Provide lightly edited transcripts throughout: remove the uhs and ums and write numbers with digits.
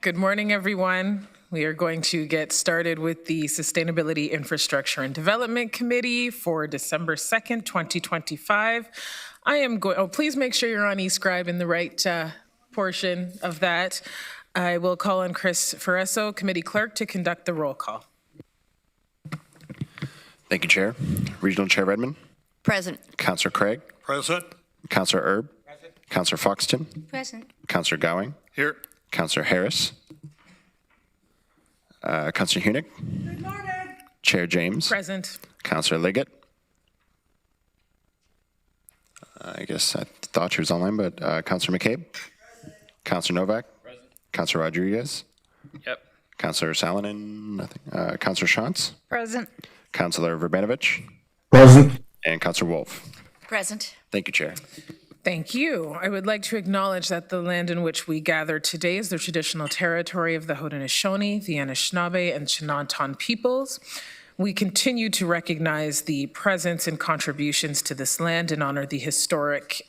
Good morning, everyone. We are going to get started with the Sustainability Infrastructure and Development Committee for December 2nd, 2025. Please make sure you're on eScribe in the right portion of that. I will call on Chris Ferreso, Committee Clerk, to conduct the roll call. Thank you, Chair. Regional Chair Redmond. Present. Councillor Craig. Present. Councillor Erb. Present. Councillor Foxton. Present. Councillor Gowing. Here. Councillor Harris. Councillor Hunick. Good morning. Chair James. Present. Councillor Liggett. I guess I thought she was online, but Councillor McCabe. Councillor Novak. Present. Councillor Rodriguez. Yep. Councillor Salonen. Nothing. Councillor Shantz. Present. Councillor Verbanovich. Present. And Councillor Wolf. Present. Thank you, Chair. Thank you. I would like to acknowledge that the land in which we gather today is the traditional territory of the Haudenosaunee, the Anishinaabe, and Chinanton peoples. We continue to recognize the presence and contributions to this land and honor the historic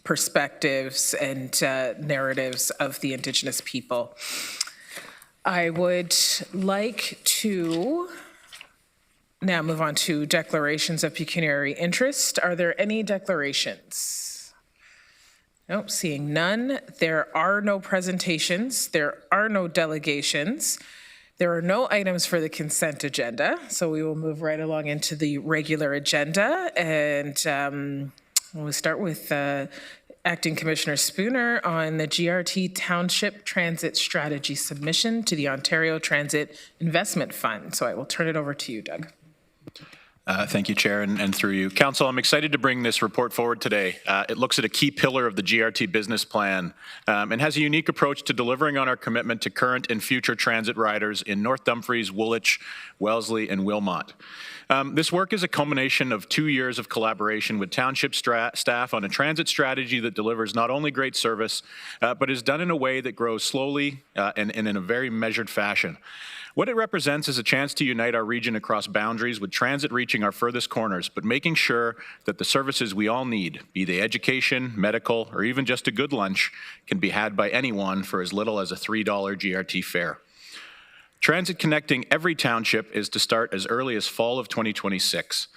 perspectives and narratives of the Indigenous people. I would like to now move on to declarations of pecuniary interest. Are there any declarations? Nope, seeing none. There are no presentations. There are no delegations. There are no items for the consent agenda, so we will move right along into the regular agenda. And we'll start with Acting Commissioner Spooner on the GRT Township Transit Strategy submission to the Ontario Transit Investment Fund. So I will turn it over to you, Doug. Thank you, Chair, and through you. Council, I'm excited to bring this report forward today. It looks at a key pillar of the GRT business plan and has a unique approach to delivering on our commitment to current and future transit riders in North Dumfries, Woolwich, Wellesley, and Wilmot. This work is a culmination of 2 years of collaboration with township staff on a transit strategy that delivers not only great service, but is done in a way that grows slowly and in a very measured fashion. What it represents is a chance to unite our region across boundaries with transit reaching our furthest corners, but making sure that the services we all need, be they education, medical, or even just a good lunch, can be had by anyone for as little as a $3 GRT fare. Transit connecting every township is to start as early as fall of 2026.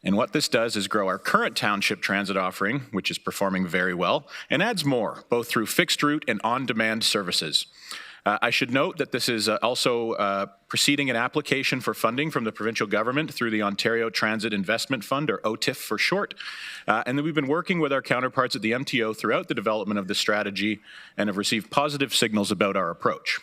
And what this does is grow our current township transit offering, which is performing very well, and adds more, both through fixed route and on-demand services. I should note that this is also preceding an application for funding from the provincial government through the Ontario Transit Investment Fund, or OTIF for short, and that we've been working with our counterparts at the MTO throughout the development of this strategy and have received positive signals about our approach.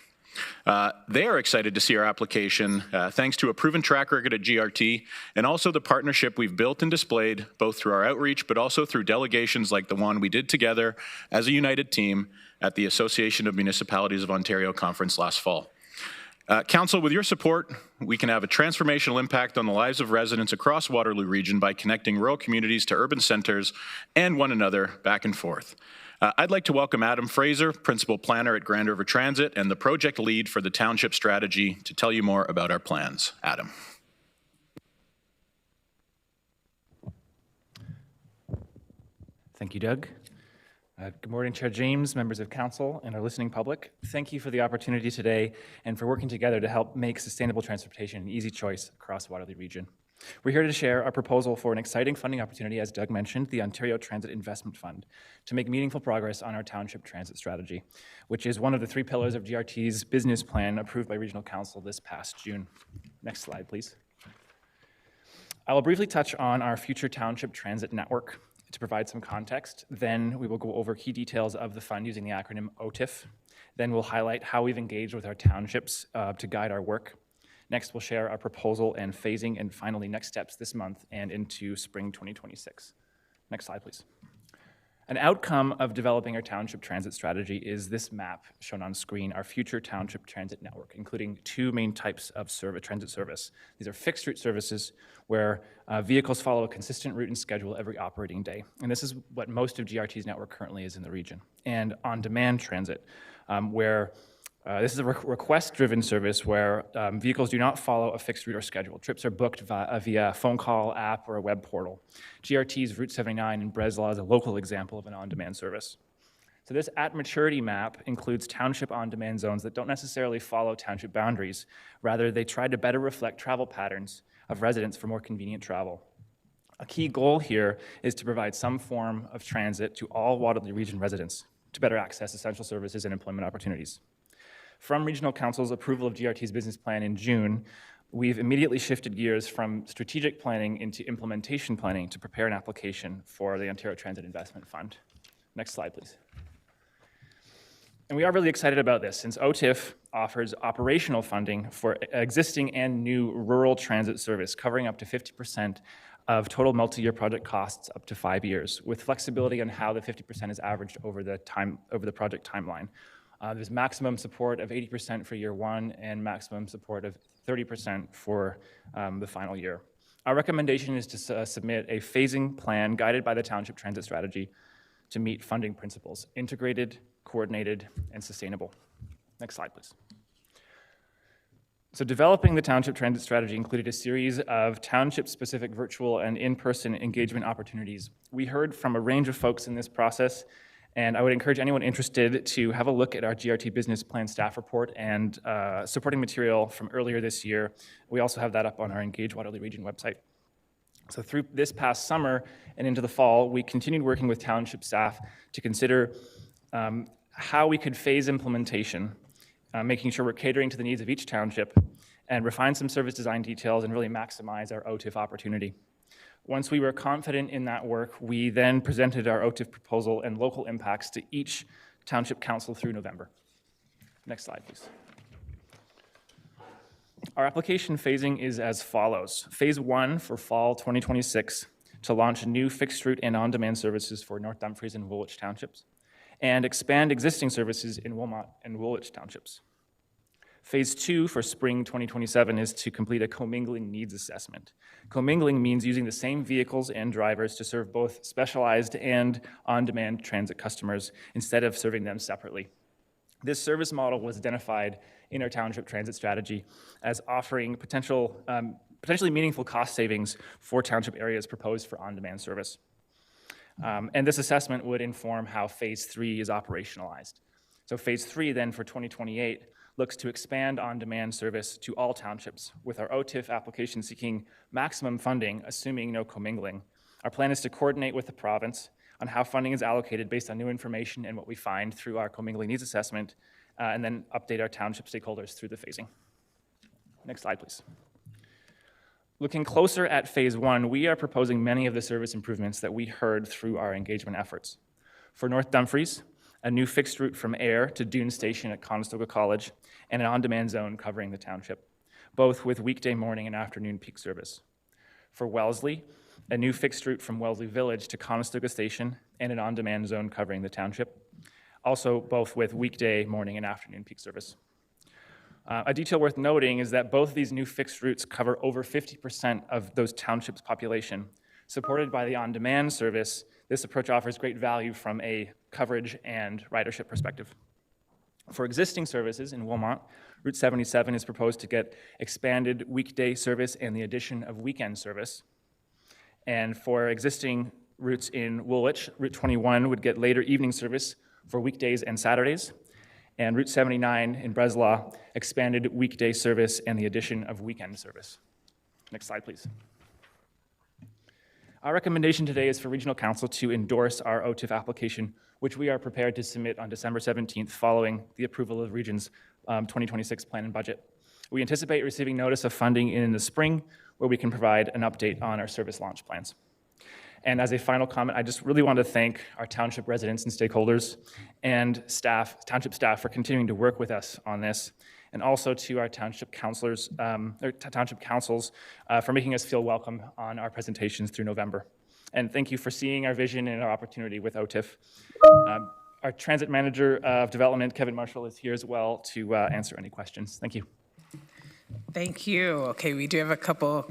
They are excited to see our application thanks to a proven track record at GRT and also the partnership we've built and displayed both through our outreach but also through delegations like the one we did together as a united team at the Association of Municipalities of Ontario conference last fall. Council, with your support, we can have a transformational impact on the lives of residents across Waterloo region by connecting rural communities to urban centres and one another back and forth. I'd like to welcome Adam Fraser, Principal Planner at Grand River Transit and the project lead for the Township Strategy, to tell you more about our plans. Adam. Thank you, Doug. Good morning, Chair James, members of Council, and our listening public. Thank you for the opportunity today and for working together to help make sustainable transportation an easy choice across the Waterloo region. We're here to share our proposal for an exciting funding opportunity, as Doug mentioned, the Ontario Transit Investment Fund, to make meaningful progress on our township transit strategy, which is one of the 3 pillars of GRT's business plan approved by Regional Council this past June. Next slide, please. I will briefly touch on our future township transit network to provide some context. Then we will go over key details of the fund using the acronym OTIF. Then we'll highlight how we've engaged with our townships to guide our work. Next, we'll share our proposal and phasing, and finally, next steps this month and into spring 2026. Next slide, please. An outcome of developing our township transit strategy is this map shown on screen, our future township transit network, including 2 main types of transit service. These are fixed route services where vehicles follow a consistent route and schedule every operating day. And this is what most of GRT's network currently is in the region. And on-demand transit, where this is a request-driven service where vehicles do not follow a fixed route or schedule. Trips are booked via phone call, app, or a web portal. GRT's Route 79 in Breslau is a local example of an on-demand service. So this at maturity map includes township on-demand zones that don't necessarily follow township boundaries. Rather, they try to better reflect travel patterns of residents for more convenient travel. A key goal here is to provide some form of transit to all Waterloo Region residents to better access essential services and employment opportunities. From Regional Council's approval of GRT's business plan in June, we've immediately shifted gears from strategic planning into implementation planning to prepare an application for the Ontario Transit Investment Fund. Next slide, please. And we are really excited about this since OTIF offers operational funding for existing and new rural transit service, covering up to 50% of total multi-year project costs up to 5 years, with flexibility on how the 50% is averaged over the project timeline. There's maximum support of 80% for year 1 and maximum support of 30% for the final year. Our recommendation is to submit a phasing plan guided by the Township Transit Strategy to meet funding principles: integrated, coordinated, and sustainable. Next slide, please. So developing the Township Transit Strategy included a series of township-specific virtual and in-person engagement opportunities. We heard from a range of folks in this process, and I would encourage anyone interested to have a look at our GRT Business Plan staff report and supporting material from earlier this year. We also have that up on our Engage Waterloo Region website. So through this past summer and into the fall, we continued working with township staff to consider how we could phase implementation, making sure we're catering to the needs of each township, and refine some service design details and really maximize our OTIF opportunity. Once we were confident in that work, we then presented our OTIF proposal and local impacts to each township council through November. Next slide, please. Our application phasing is as follows. Phase 1 for fall 2026 to launch new fixed route and on-demand services for North Dumfries and Woolwich townships, and expand existing services in Wilmot and Woolwich townships. Phase 2 for spring 2027 is to complete a commingling needs assessment. Commingling means using the same vehicles and drivers to serve both specialized and on-demand transit customers instead of serving them separately. This service model was identified in our township transit strategy as offering potentially meaningful cost savings for township areas proposed for on-demand service. And this assessment would inform how phase 3 is operationalized. So phase 3 then for 2028 looks to expand on-demand service to all townships, with our OTIF application seeking maximum funding, assuming no commingling. Our plan is to coordinate with the province on how funding is allocated based on new information and what we find through our commingling needs assessment, and then update our township stakeholders through the phasing. Next slide, please. Looking closer at phase 1, we are proposing many of the service improvements that we heard through our engagement efforts. For North Dumfries, a new fixed route from Ayr to Dune Station at Conestoga College, and an on-demand zone covering the township, both with weekday morning and afternoon peak service. For Wellesley, a new fixed route from Wellesley Village to Conestoga Station, and an on-demand zone covering the township, also both with weekday morning and afternoon peak service. A detail worth noting is that both of these new fixed routes cover over 50% of those townships' population. Supported by the on-demand service, this approach offers great value from a coverage and ridership perspective. For existing services in Wilmot, Route 77 is proposed to get expanded weekday service and the addition of weekend service. And for existing routes in Woolwich, Route 21 would get later evening service for weekdays and Saturdays. And Route 79 in Breslau, expanded weekday service and the addition of weekend service. Next slide, please. Our recommendation today is for Regional Council to endorse our OTIF application, which we are prepared to submit on December 17th following the approval of Region's 2026 plan and budget. We anticipate receiving notice of funding in the spring, where we can provide an update on our service launch plans. And as a final comment, I just really want to thank our township residents and stakeholders and staff, township staff, for continuing to work with us on this, and also to our township councilors, township councils for making us feel welcome on our presentations through November. And thank you for seeing our vision and our opportunity with OTIF. Our transit manager of development, Kevin Marshall, is here as well to answer any questions. Thank you. Thank you. Okay, we do have a couple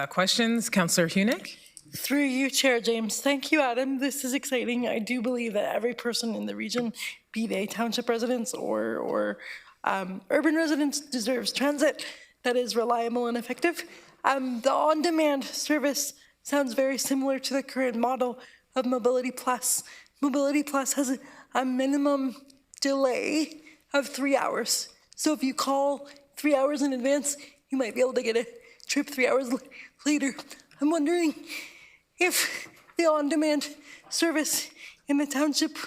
questions. Councillor Hunick? Through you, Chair James. Thank you, Adam. This is exciting. I do believe that every person in the region, be they township residents or urban residents, deserves transit that is reliable and effective. The on-demand service sounds very similar to the current model of Mobility Plus. Mobility Plus has a minimum delay of 3 hours. So if you call 3 hours in advance, you might be able to get a trip 3 hours later. I'm wondering if the on-demand service in the township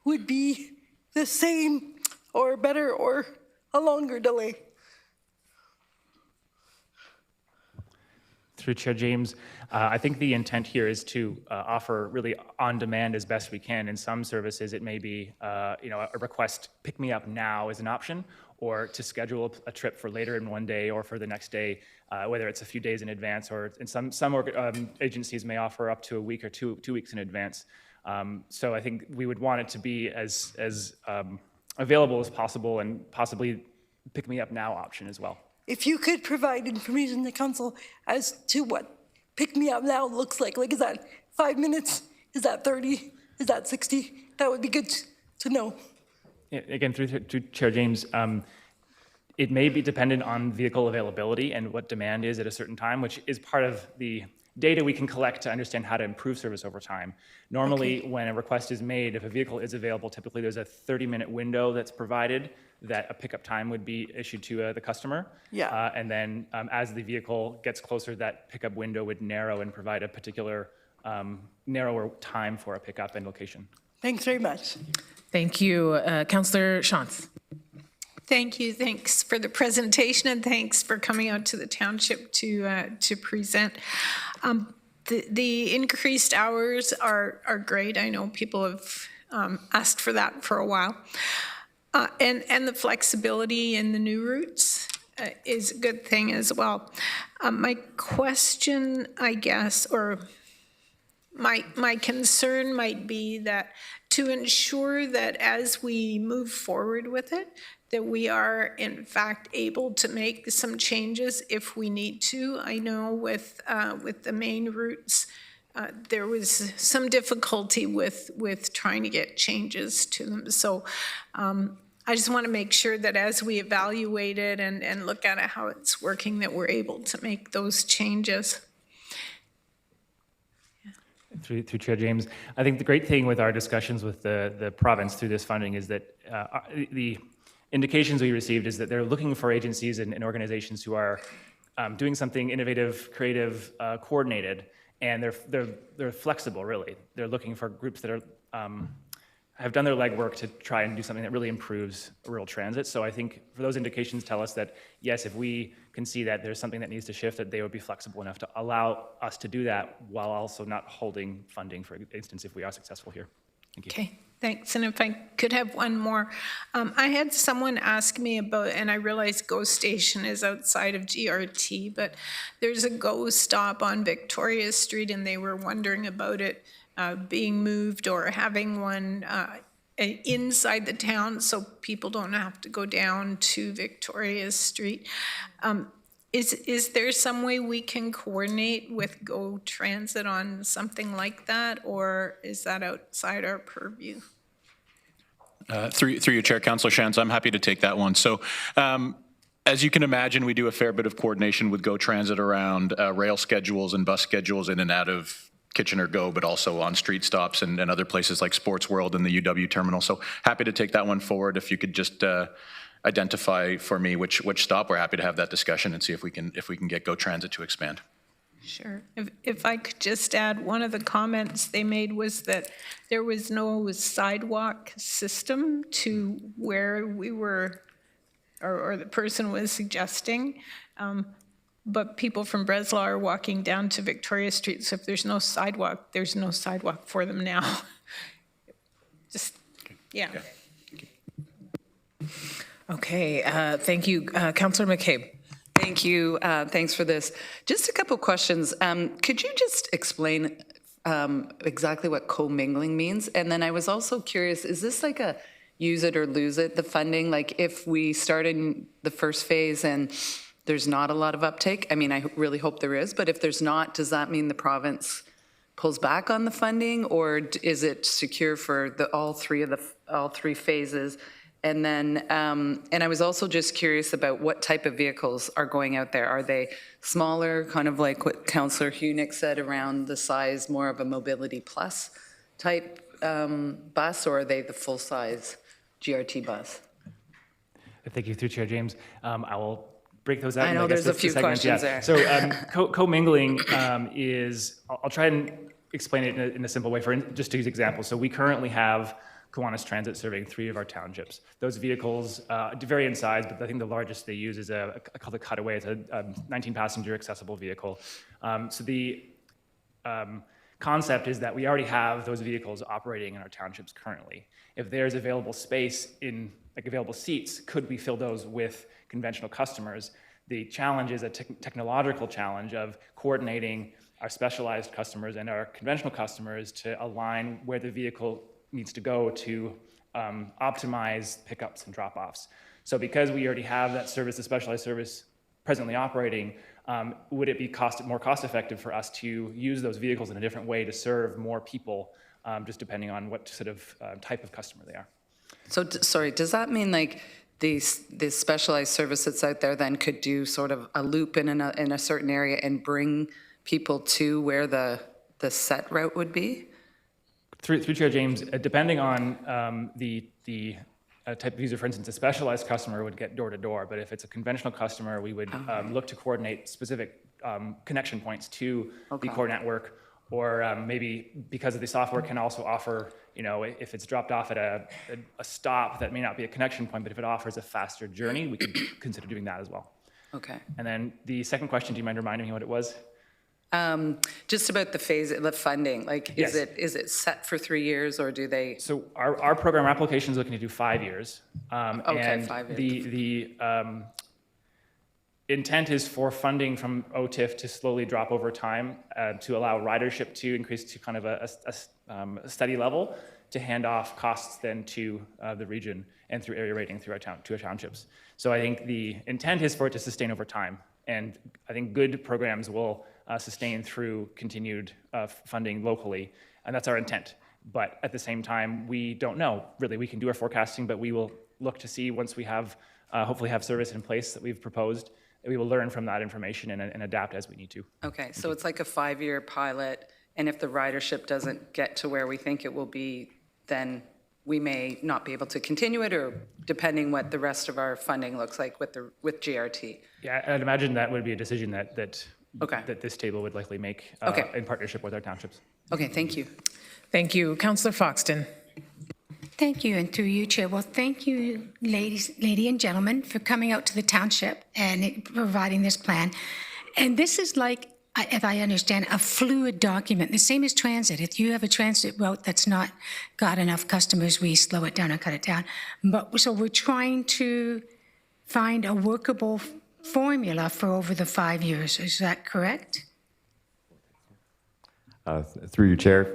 would be the same or better or a longer delay. Through Chair James, I think the intent here is to offer really on demand as best we can. In some services, it may be a request, pick me up now is an option, or to schedule a trip for later in one day or for the next day, whether it's a few days in advance, or in some agencies may offer up to a week or two weeks in advance. So I think we would want it to be as available as possible, and possibly pick me up now option as well. If you could provide information to council as to what pick me up now looks like is that 5 minutes? Is that 30? Is that 60? That would be good to know. Again, through Chair James, it may be dependent on vehicle availability and what demand is at a certain time, which is part of the data we can collect to understand how to improve service over time. Normally, when a request is made, if a vehicle is available, typically there's a 30-minute window that's provided that a pickup time would be issued to the customer. Yeah. And then as the vehicle gets closer, that pickup window would narrow and provide a particular narrower time for a pickup and location. Thanks very much. Thank you. Councillor Shantz. Thank you. Thanks for the presentation, and thanks for coming out to the township to present. The increased hours are great. I know people have asked for that for a while. And the flexibility in the new routes is a good thing as well. My question, I guess, or my concern might be that to ensure that as we move forward with it, that we are in fact able to make some changes if we need to. I know with the main routes, there was some difficulty with trying to get changes to them. So I just want to make sure that as we evaluate it and look at it, how it's working, that we're able to make those changes. Through Chair James, I think the great thing with our discussions with the province through this funding is that the indications we received is that they're looking for agencies and organizations who are doing something innovative, creative, coordinated, and they're flexible. Really, they're looking for groups that are have done their legwork to try and do something that really improves rural transit. So I think for those indications tell us that yes, if we can see that there's something that needs to shift, that they would be flexible enough to allow us to do that while also not holding funding, for instance, if we are successful here. Thank you. Okay, thanks. And if I could have one more. I had someone ask me about, and I realize GO Station is outside of GRT, but there's a GO stop on Victoria Street, and they were wondering about it being moved or having one inside the town so people don't have to go down to Victoria Street. Is there some way we can coordinate with GO Transit on something like that, or is that outside our purview? Through you, Chair, Councillor Shantz, I'm happy to take that one. So as you can imagine, we do a fair bit of coordination with GO Transit around rail schedules and bus schedules in and out of Kitchener GO, but also on street stops and other places like Sports World and the UW terminal. So happy to take that one forward. If you could just identify for me which stop, we're happy to have that discussion and see if we can get GO Transit to expand. Sure. If I could just add, one of the comments they made was that there was no sidewalk system to where we were, or the person was suggesting. But people from Breslau are walking down to Victoria Street, so if there's no sidewalk for them now. Just, yeah. Okay, thank you. Councillor McCabe. Thank you. Thanks for this. Just a couple questions. Could you just explain exactly what commingling means? And then I was also curious, is this like a use it or lose it, the funding? Like if we start in the first phase and there's not a lot of uptake, I mean, I really hope there is, but if there's not, does that mean the province pulls back on the funding, or is it secure for all three phases? And then, and I was also just curious about what type of vehicles are going out there. Are they smaller, kind of like what Councillor Hunick said, around the size, more of a mobility plus type bus, or are they the full-size GRT bus? Thank you, through Chair James. I will break those out. I into, know guess, there's a the few segments. questions Yeah. there. So commingling is, I'll try and explain it in a simple way. Just to use examples. So we currently have Kiwanis Transit serving 3 of our townships. Those vehicles vary in size, but I think the largest they use is called a Cutaway. It's a 19-passenger accessible vehicle. So the concept is that we already have those vehicles operating in our townships currently. If there's available space in, like available seats, could we fill those with conventional customers? The challenge is a technological challenge of coordinating our specialized customers and our conventional customers to align where the vehicle needs to go to optimize pickups and drop-offs. So because we already have that service, the specialized service presently operating, would it be more cost-effective for us to use those vehicles in a different way to serve more people, just depending on what sort of type of customer they are? So, sorry, does that mean like this specialized service that's out there then could do sort of a loop in a certain area and bring people to where the set route would be? Through Chair James, depending on the type of user, for instance, a specialized customer would get door-to-door, but if it's a conventional customer, we would look to coordinate specific connection points to the core network, or maybe because of the software can also offer, you know, if it's dropped off at a stop that may not be a connection point, but if it offers a faster journey, we could consider doing that as well. Okay. And then the second question, do you mind reminding me what it was? Just about the funding, like, Yes. is it set for 3 years, or do they? So our program application is looking to do 5 years. Okay, and 5 years. The intent is for funding from OTIF to slowly drop over time to allow ridership to increase to kind of a steady level to hand off costs then to the region and through area rating through to our townships. So I think the intent is for it to sustain over time. And I think good programs will sustain through continued funding locally, and that's our intent. But at the same time, we don't know, really. We can do our forecasting, but we will look to see once we have, hopefully have service in place that we've proposed, that we will learn from that information and adapt as we need to. Okay, so it's like a 5-year pilot, and if the ridership doesn't get to where we think it will be, then we may not be able to continue it, or depending what the rest of our funding looks like with GRT. Yeah, I'd imagine that would be a decision that Okay. that this table would likely make Okay. in partnership with our townships. Okay, thank you. Thank you. Councillor Foxton. Thank you, and through you, Chair. Well, thank you, lady and gentlemen, for coming out to the township and providing this plan. And this is like, if I understand, a fluid document, the same as transit. If you have a transit route that's not got enough customers, we slow it down and cut it down. But so we're trying to find a workable formula for over the 5 years. Is that correct? Through you, Chair,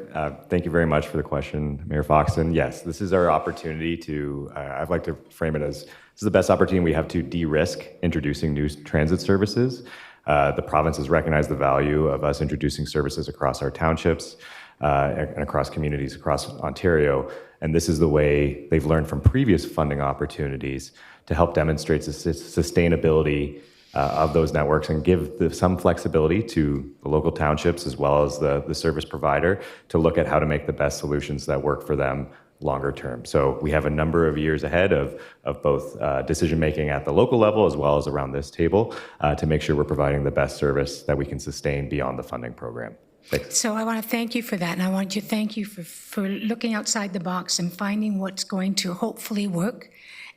thank you very much for the question, Mayor Foxton. Yes, this is our opportunity to, I'd like to frame it as, this is the best opportunity we have to de-risk introducing new transit services. The province has recognized the value of us introducing services across our townships and across communities across Ontario. And this is the way they've learned from previous funding opportunities to help demonstrate the sustainability of those networks and give some flexibility to the local townships as well as the service provider to look at how to make the best solutions that work for them longer term. So we have a number of years ahead of both decision making at the local level as well as around this table to make sure we're providing the best service that we can sustain beyond the funding program. Thanks. So I want to thank you for that, and I want to thank you for looking outside the box and finding what's going to hopefully work,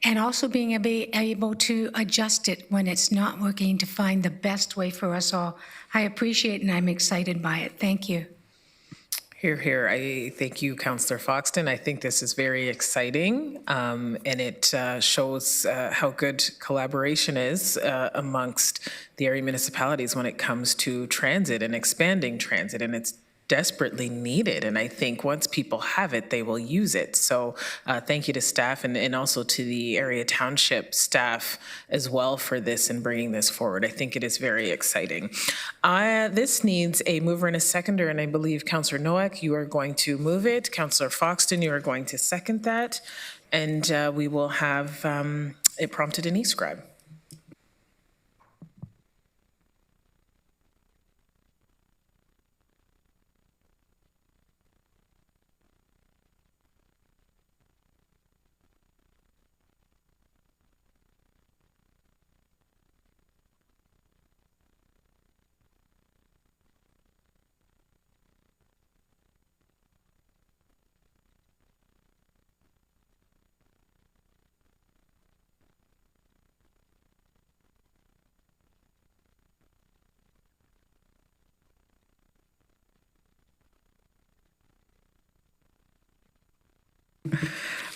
and also being able to adjust it when it's not working to find the best way for us all. I appreciate and I'm excited by it. Thank you. Hear, hear. I thank you, Councillor Foxton. I think this is very exciting, and it shows how good collaboration is amongst the area municipalities when it comes to transit and expanding transit, and it's desperately needed. And I think once people have it, they will use it. So thank you to staff and also to the area township staff as well for this and bringing this forward. I think it is very exciting. This needs a mover and a seconder, and I believe Councillor Nowak, you are going to move it. Councillor Foxton, you are going to second that. And we will have it prompted in e-scribe.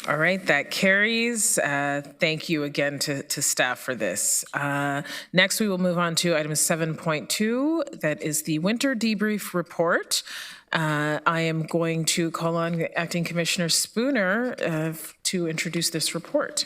All right, that carries. Thank you again to staff for this. Next, we will move on to item 7.2. That is the winter debrief report. I am going to call on Acting Commissioner Spooner to introduce this report.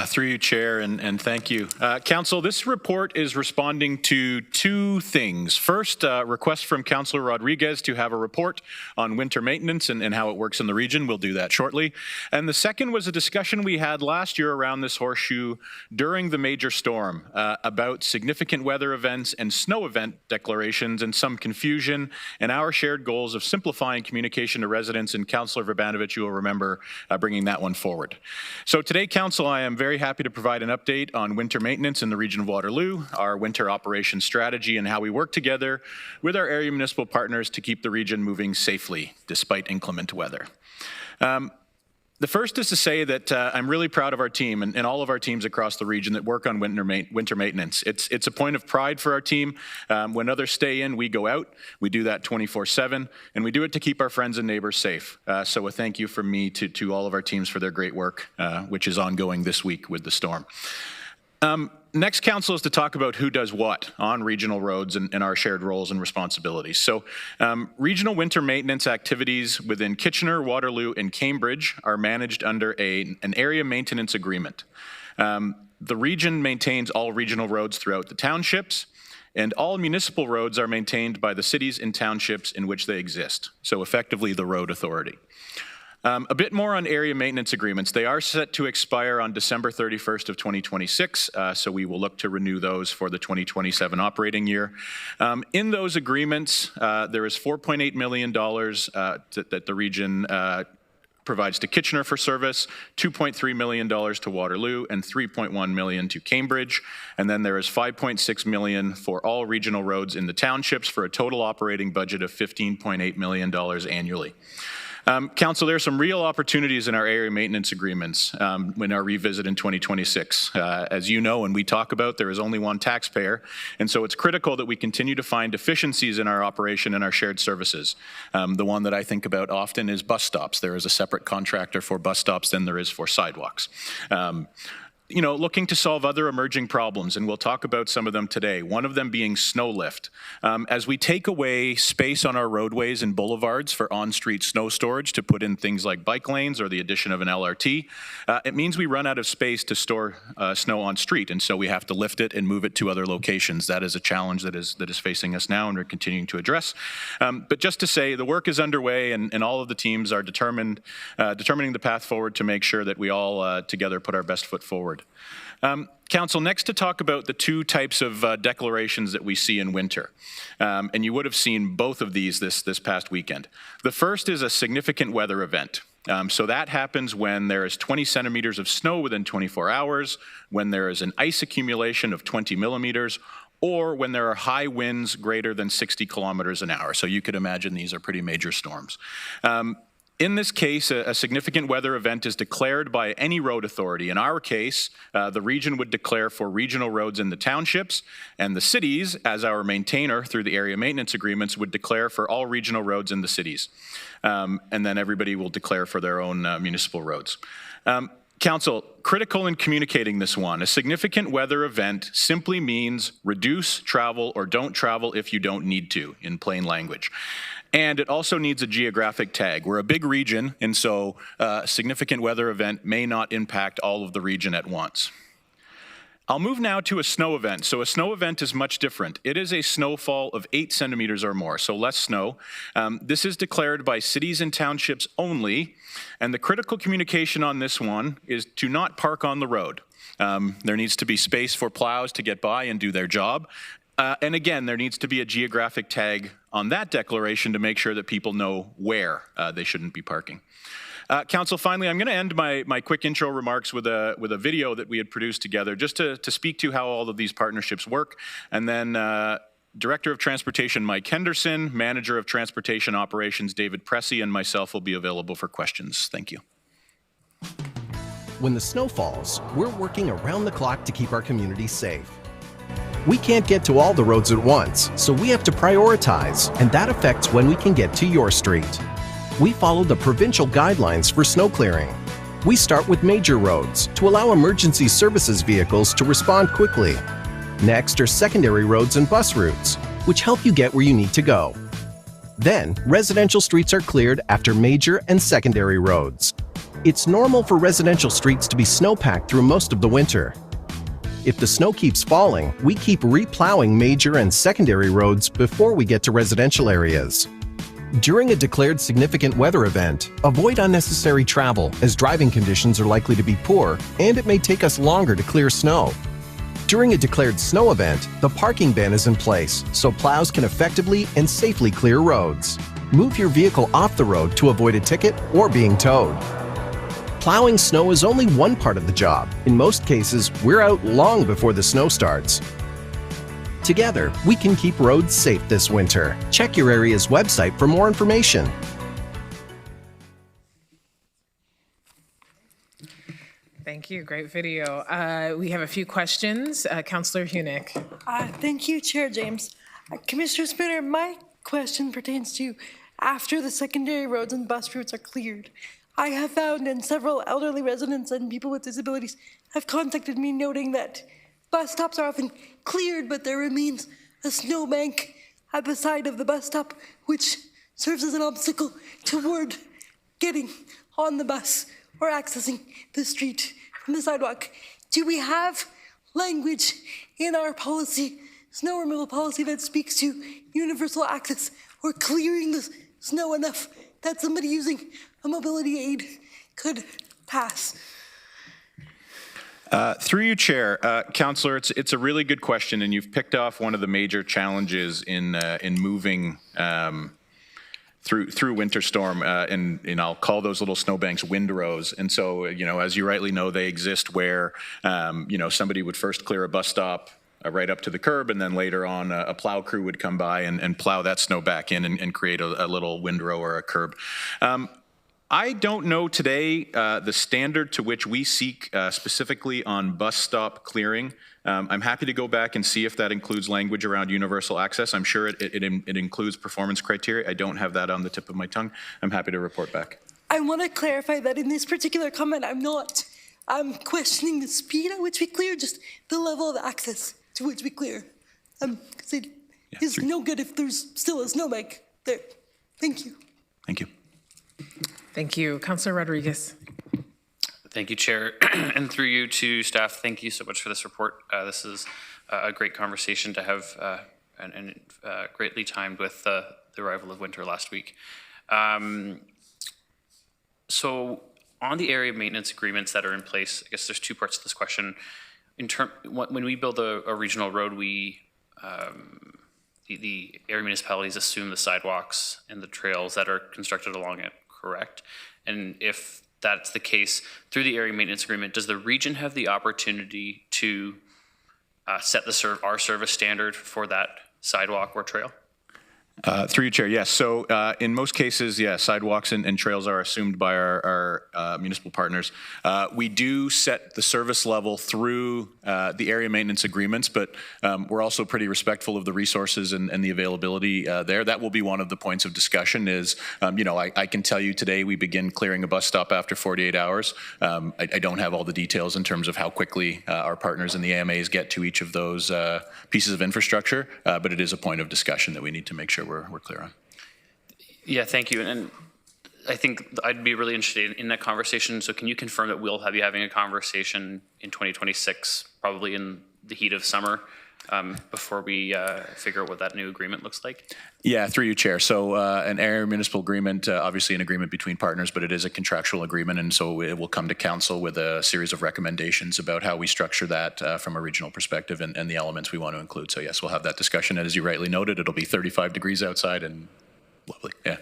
Through you, Chair, and thank you. Council, this report is responding to two things. First, a request from Councillor Rodriguez to have a report on winter maintenance and how it works in the region. We'll do that shortly. And the second was a discussion we had last year around this horseshoe during the major storm about significant weather events and snow event declarations and some confusion and our shared goals of simplifying communication to residents. And Councillor Verbanovich, you will remember bringing that one forward. So today, Council, I am very happy to provide an update on winter maintenance in the region of Waterloo, our winter operations strategy, and how we work together with our area municipal partners to keep the region moving safely despite inclement weather. The first is to say that I'm really proud of our team and all of our teams across the region that work on winter maintenance. It's a point of pride for our team. When others stay in, we go out. We do that 24/7, and we do it to keep our friends and neighbors safe. So a thank you from me to all of our teams for their great work, which is ongoing this week with the storm. Next, Council, is to talk about who does what on regional roads and our shared roles and responsibilities. So regional winter maintenance activities within Kitchener, Waterloo, and Cambridge are managed under an area maintenance agreement. The region maintains all regional roads throughout the townships, and all municipal roads are maintained by the cities and townships in which they exist, so effectively the road authority. A bit more on area maintenance agreements. They are set to expire on December 31st of 2026, so we will look to renew those for the 2027 operating year. In those agreements, there is $4.8 million that the region provides to Kitchener for service, $2.3 million to Waterloo, and $3.1 million to Cambridge. And then there is $5.6 million for all regional roads in the townships for a total operating budget of $15.8 million annually. Council, there are some real opportunities in our area maintenance agreements in our revisit in 2026. As you know, and we talk about, there is only one taxpayer, and so it's critical that we continue to find efficiencies in our operation and our shared services. The one that I think about often is bus stops. There is a separate contractor for bus stops than there is for sidewalks. Looking to solve other emerging problems, and we'll talk about some of them today, one of them being snow lift. As we take away space on our roadways and boulevards for on-street snow storage to put in things like bike lanes or the addition of an LRT, it means we run out of space to store snow on street, and so we have to lift it and move it to other locations. That is a challenge that is facing us now and we're continuing to address. But just to say, the work is underway and all of the teams are determining the path forward to make sure that we all together put our best foot forward. Council, next to talk about the two types of declarations that we see in winter. And you would have seen both of these this past weekend. The first is a significant weather event. So that happens when there is 20 centimeters of snow within 24 hours, when there is an ice accumulation of 20 millimeters, or when there are high winds greater than 60 kilometers an hour. So you could imagine these are pretty major storms. In this case, a significant weather event is declared by any road authority. In our case, the region would declare for regional roads in the townships, and the cities, as our maintainer through the area maintenance agreements, would declare for all regional roads in the cities. And then everybody will declare for their own municipal roads. Council, critical in communicating this one, a significant weather event simply means reduce travel or don't travel if you don't need to, in plain language. And it also needs a geographic tag. We're a big region, and so a significant weather event may not impact all of the region at once. I'll move now to a snow event. So a snow event is much different. It is a snowfall of 8 centimeters or more, so less snow. This is declared by cities and townships only, and the critical communication on this one is to not park on the road. There needs to be space for plows to get by and do their job. And again, there needs to be a geographic tag on that declaration to make sure that people know where they shouldn't be parking. Council, finally, I'm going to end my quick intro remarks with a video that we had produced together just to speak to how all of these partnerships work. And then Director of Transportation Mike Henderson, Manager of Transportation Operations David Pressey, and myself will be available for questions. Thank you. When the snow falls, we're working around the clock to keep our communities safe. We can't get to all the roads at once, so we have to prioritize, and that affects when we can get to your street. we follow the provincial guidelines for snow clearing. We start with major roads to allow emergency services vehicles to respond quickly. Next are secondary roads and bus routes, which help you get where you need to go. Then, residential streets are cleared after major and secondary roads. It's normal for residential streets to be snowpacked through most of the winter. If the snow keeps falling, we keep replowing major and secondary roads before we get to residential areas. During a declared significant weather event, avoid unnecessary travel as driving conditions are likely to be poor and it may take us longer to clear snow. During a declared snow event, the parking ban is in place so plows can effectively and safely clear roads. Move your vehicle off the road to avoid a ticket or being towed. Plowing snow is only one part of the job. In most cases, we're out long before the snow starts. Together, we can keep roads safe this winter. Check your area's website for more information. Thank you. Great video. We have a few questions. Councillor Hunick. Thank you, Chair James. Commissioner Spinner, my question pertains to after the secondary roads and bus routes are cleared. I have found, and several elderly residents and people with disabilities have contacted me noting that bus stops are often cleared, but there remains a snowbank at the side of the bus stop, which serves as an obstacle toward getting on the bus or accessing the street from the sidewalk. Do we have language in our policy, snow removal policy, that speaks to universal access or clearing the snow enough that somebody using a mobility aid could pass? Through you, Chair. Councillor, it's a really good question, and you've picked off one of the major challenges in moving through winter storm, and I'll call those little snowbanks windrows. And so, as you rightly know, they exist where, somebody would first clear a bus stop right up to the curb, and then later on a plow crew would come by and plow that snow back in and create a little windrow or a curb. I don't know today the standard to which we seek specifically on bus stop clearing. I'm happy to go back and see if that includes language around universal access. I'm sure it includes performance criteria. I don't have that on the tip of my tongue. I'm happy to report back. I want to clarify that in this particular comment, I'm questioning the speed at which we clear, just the level of access to which we clear. Because it is no good if there's still a snowbank there. Thank you. Thank you. Thank you. Councillor Rodriguez. Thank you, Chair. And through you to staff, thank you so much for this report. This is a great conversation to have and greatly timed with the arrival of winter last week. So on the area maintenance agreements that are in place, I guess there's two parts to this question. When we build a regional road, the area municipalities assume the sidewalks and the trails that are constructed along it, correct? And if that's the case, through the area maintenance agreement, does the region have the opportunity to set our service standard for that sidewalk or trail? Through you, Chair, yes. So in most cases, yeah, sidewalks and trails are assumed by our municipal partners. We do set the service level through the area maintenance agreements, but we're also pretty respectful of the resources and the availability there. That will be one of the points of discussion is, I can tell you today we begin clearing a bus stop after 48 hours. I don't have all the details in terms of how quickly our partners in the AMAs get to each of those pieces of infrastructure, but it is a point of discussion that we need to make sure we're clear on. Yeah, thank you. And I think I'd be really interested in that conversation. So can you confirm that we'll be having a conversation in 2026, probably in the heat of summer, before we figure out what that new agreement looks like? Yeah, through you, Chair. So an area municipal agreement, obviously an agreement between partners, but it is a contractual agreement, and so it will come to council with a series of recommendations about how we structure that from a regional perspective and the elements we want to include. So yes, we'll have that discussion. And as you rightly noted, it'll be 35 degrees outside and lovely, yeah.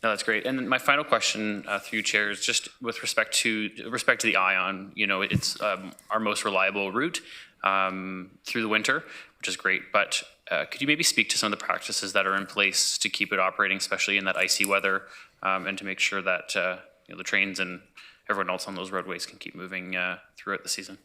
No, that's great. And then my final question through you, Chair, is just with respect to the ION. It's our most reliable route through the winter, which is great. But could you maybe speak to some of the practices that are in place to keep it operating, especially in that icy weather, and to make sure that the trains and everyone else on those roadways can keep moving throughout the season?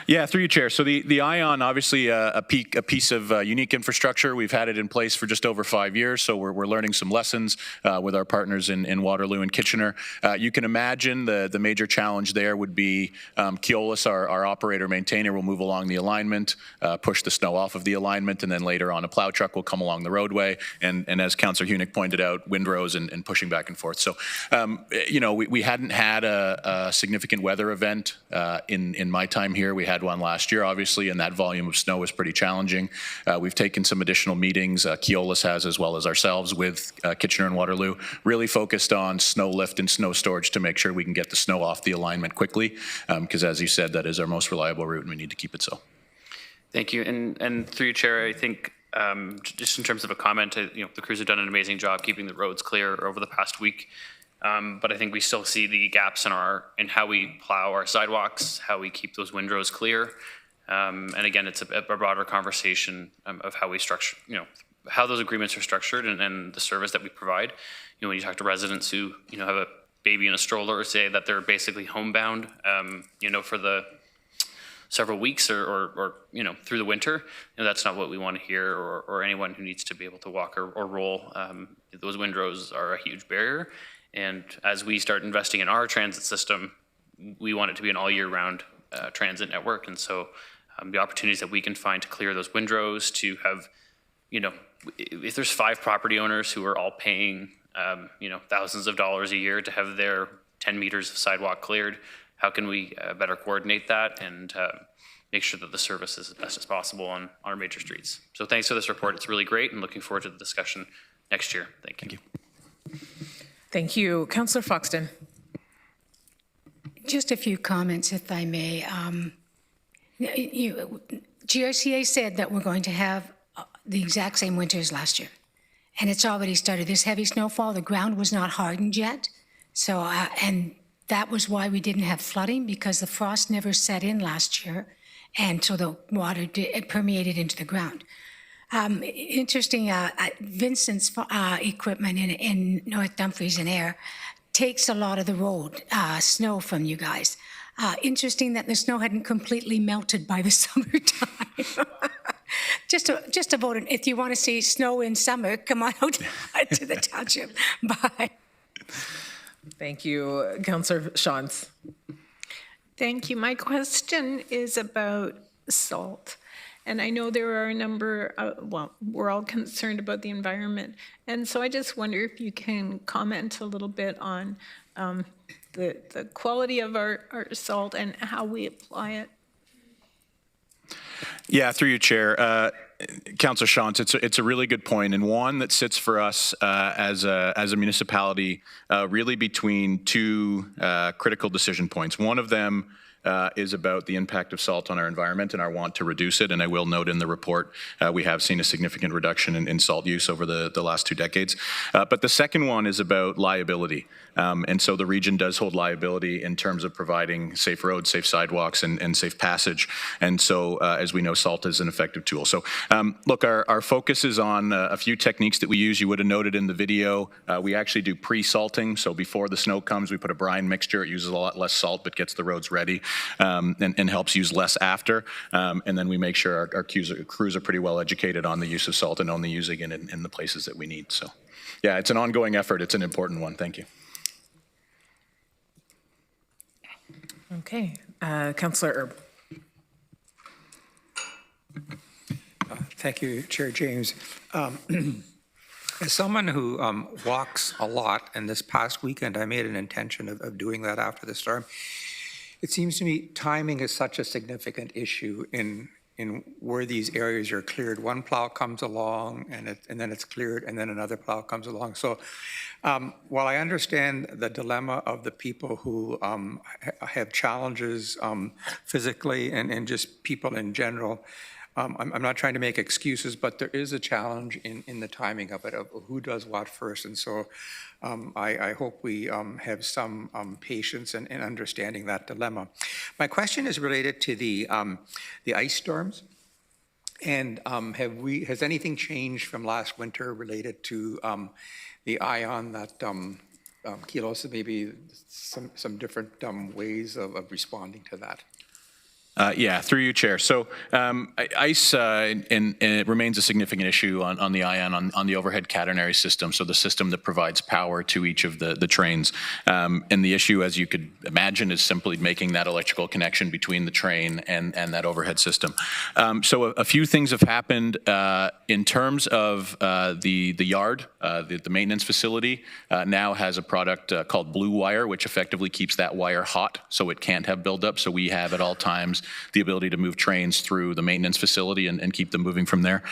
Yeah, through you, Chair. So the ION, obviously a piece of unique infrastructure. We've had it in place for just over 5 years, so we're learning some lessons with our partners in Waterloo and Kitchener. You can imagine the major challenge there would be Keolis, our operator maintainer, will move along the alignment, push the snow off of the alignment, and then later on a plow truck will come along the roadway. And as Councillor Hunick pointed out, windrows and pushing back and forth. So, we hadn't had a significant weather event in my time here. We had one last year, obviously, and that volume of snow was pretty challenging. We've taken some additional meetings, Keolis has, as well as ourselves, with Kitchener and Waterloo, really focused on snow lift and snow storage to make sure we can get the snow off the alignment quickly, because as you said, that is our most reliable route and we need to keep it so. Thank you. And through you, Chair, I think just in terms of a comment, the crews have done an amazing job keeping the roads clear over the past week. But I think we still see the gaps in how we plow our sidewalks, how we keep those windrows clear. And again, it's a broader conversation of how we structure, how those agreements are structured and the service that we provide. When you talk to residents who, have a baby in a stroller, say that they're basically homebound, for the several weeks or through the winter, that's not what we want to hear, or anyone who needs to be able to walk or roll. Those windrows are a huge barrier. And as we start investing in our transit system, we want it to be an all year round transit network. And so the opportunities that we can find to clear those windrows, to have, if there's 5 property owners who are all paying, thousands of dollars a year to have their 10 meters of sidewalk cleared, how can we better coordinate that and make sure that the service is as best as possible on our major streets? So thanks for this report. It's really great, and looking forward to the discussion next year. Thank you. Thank you. Councillor Foxton. Just a few comments, if I may. GRCA said that we're going to have the exact same winter as last year, and it's already started. This heavy snowfall, the ground was not hardened yet, so and that was why we didn't have flooding, because the frost never set in last year, and so the water permeated into the ground. Interesting, Vincent's equipment in North Dumfries and Ayr takes a lot of the road snow from you guys. Interesting that the snow hadn't completely melted by the summertime. just a vote. If you want to see snow in summer, come on out to the township. Bye. Thank you. Councillor Shantz. Thank you. My question is about salt. And I know there are a number, we're all concerned about the environment. And so I just wonder if you can comment a little bit on the quality of our salt and how we apply it. Yeah, through you, Chair. Councillor Shantz, it's a really good point, and one that sits for us as a municipality really between 2 critical decision points. One of them is about the impact of salt on our environment and our want to reduce it. And I will note in the report, we have seen a significant reduction in salt use over the last 2 decades. But the second one is about liability. And so the region does hold liability in terms of providing safe roads, safe sidewalks, and safe passage. And so, as we know, salt is an effective tool. So, look, our focus is on a few techniques that we use. You would have noted in the video, we actually do pre-salting. So before the snow comes, we put a brine mixture. It uses a lot less salt, but gets the roads ready. And helps use less after. And then we make sure our crews are pretty well educated on the use of salt and only using it in the places that we need. So, yeah, it's an ongoing effort. It's an important one. Thank you. Okay. Councillor Erb. Thank you, Chair James. As someone who walks a lot, and this past weekend I made an intention of doing that after the storm, it seems to me timing is such a significant issue in where these areas are cleared. One plow comes along and then it's cleared, and then another plow comes along. So while I understand the dilemma of the people who have challenges physically and just people in general, I'm not trying to make excuses, but there is a challenge in the timing of it, of who does what first. And so I hope we have some patience in understanding that dilemma. My question is related to the ice storms. And has anything changed from last winter related to the ION that Keolis, maybe some different ways of responding to that? Yeah, through you, Chair. So ice, and it remains a significant issue on the ION, on the overhead catenary system, so the system that provides power to each of the trains. And the issue, as you could imagine, is simply making that electrical connection between the train and that overhead system. So a few things have happened in terms of the yard. The maintenance facility now has a product called Blue Wire, which effectively keeps that wire hot so it can't have buildup. So we have at all times the ability to move trains through the maintenance facility and keep them moving from there.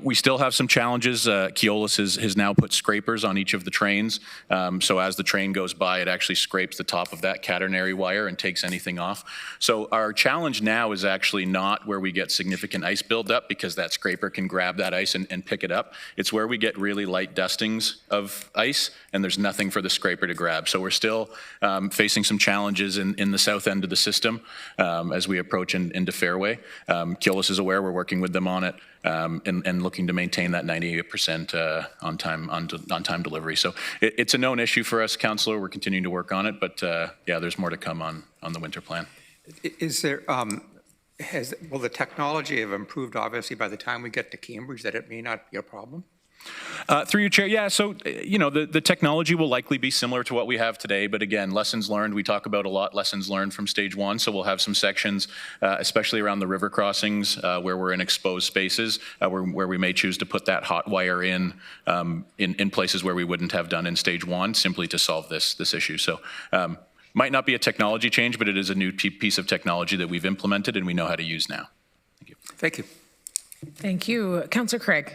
We still have some challenges. Keolis has now put scrapers on each of the trains. So as the train goes by, it actually scrapes the top of that catenary wire and takes anything off. So our challenge now is actually not where we get significant ice buildup, because that scraper can grab that ice and pick it up. It's where we get really light dustings of ice, and there's nothing for the scraper to grab. So we're still facing some challenges in the south end of the system as we approach into Fairway. Keolis is aware, we're working with them on it, and looking to maintain that 98% on time delivery. So it's a known issue for us, Councillor. We're continuing to work on it, but yeah, there's more to come on the winter plan. Is there, will the technology have improved, obviously, by the time we get to Cambridge, that it may not be a problem? Through you, Chair, yeah, so, the technology will likely be similar to what we have today, but again, lessons learned, we talk about a lot, lessons learned from stage one, so we'll have some sections, especially around the river crossings, where we're in exposed spaces, where we may choose to put that hot wire in places where we wouldn't have done in stage one, simply to solve this issue. So, might not be a technology change, but it is a new piece of technology that we've implemented and we know how to use now. Thank you. Thank you. Thank you. Councillor Craig.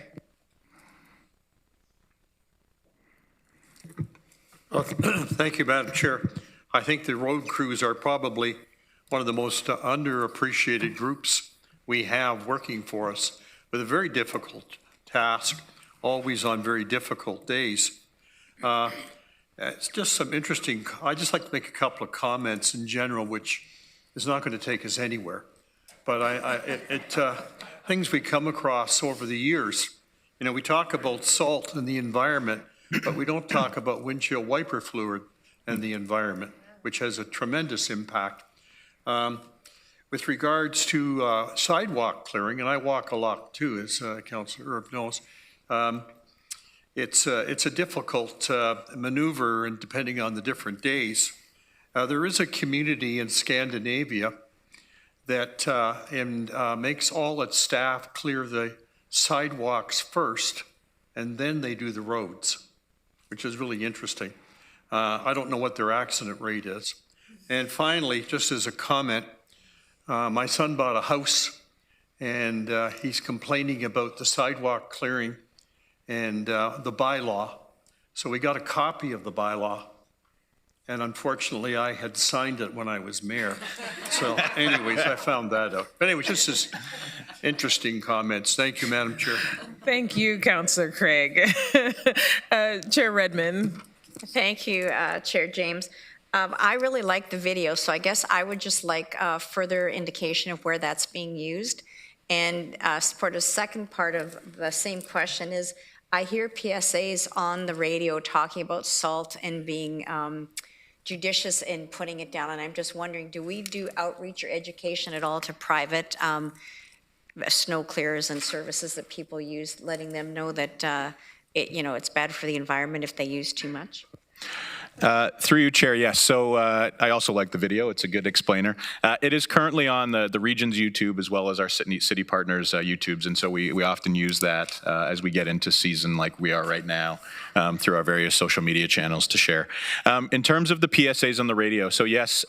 Thank you, Madam Chair. I think the road crews are probably one of the most underappreciated groups we have working for us, with a very difficult task, always on very difficult days. It's just some interesting, I'd just like to make a couple of comments in general, which is not going to take us anywhere. But things we come across over the years, we talk about salt and the environment, but we don't talk about windshield wiper fluid and the environment, which has a tremendous impact. With regards to sidewalk clearing, and I walk a lot too, as Councillor Erb knows, it's a difficult maneuver, and depending on the different days. There is a community in Scandinavia that makes all its staff clear the sidewalks first, and then they do the roads, which is really interesting. I don't know what their accident rate is. And finally, just as a comment, my son bought a house, and he's complaining about the sidewalk clearing and the bylaw. So we got a copy of the bylaw, and unfortunately I had signed it when I was mayor. So anyways, I found that out. But anyway, just as interesting comments. Thank you, Madam Chair. Thank you, Councillor Craig. Chair Redmond. Thank you, Chair James. I really like the video, so I guess I would just like further indication of where that's being used. And for the second part of the same question is, I hear PSAs on the radio talking about salt and being judicious in putting it down, and I'm just wondering, do we do outreach or education at all to private snow clearers and services that people use, letting them know that it's bad for the environment if they use too much? Through you, Chair, yes. So I also like the video. It's a good explainer. It is currently on the region's YouTube as well as our city partners' YouTubes, and so we often use that as we get into season like we are right now through our various social media channels to share. In terms of the PSAs on the radio, so yes,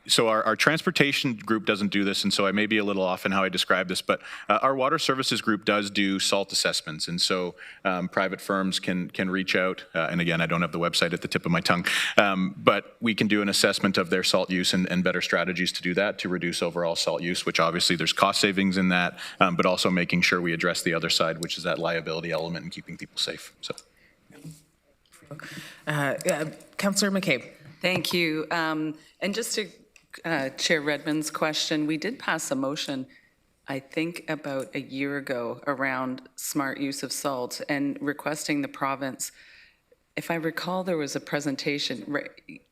so our transportation group doesn't do this, and so I may be a little off in how I describe this, but our water services group does do salt assessments, and so private firms can reach out, and again, I don't have the website at the tip of my tongue, but we can do an assessment of their salt use and better strategies to do that, to reduce overall salt use, which obviously there's cost savings in that, but also making sure we address the other side, which is that liability element and keeping people safe. So, Councillor McCabe. Thank you. And just to Chair Redmond's question, we did pass a motion, I think about a year ago, around smart use of salt and requesting the province if I recall, there was a presentation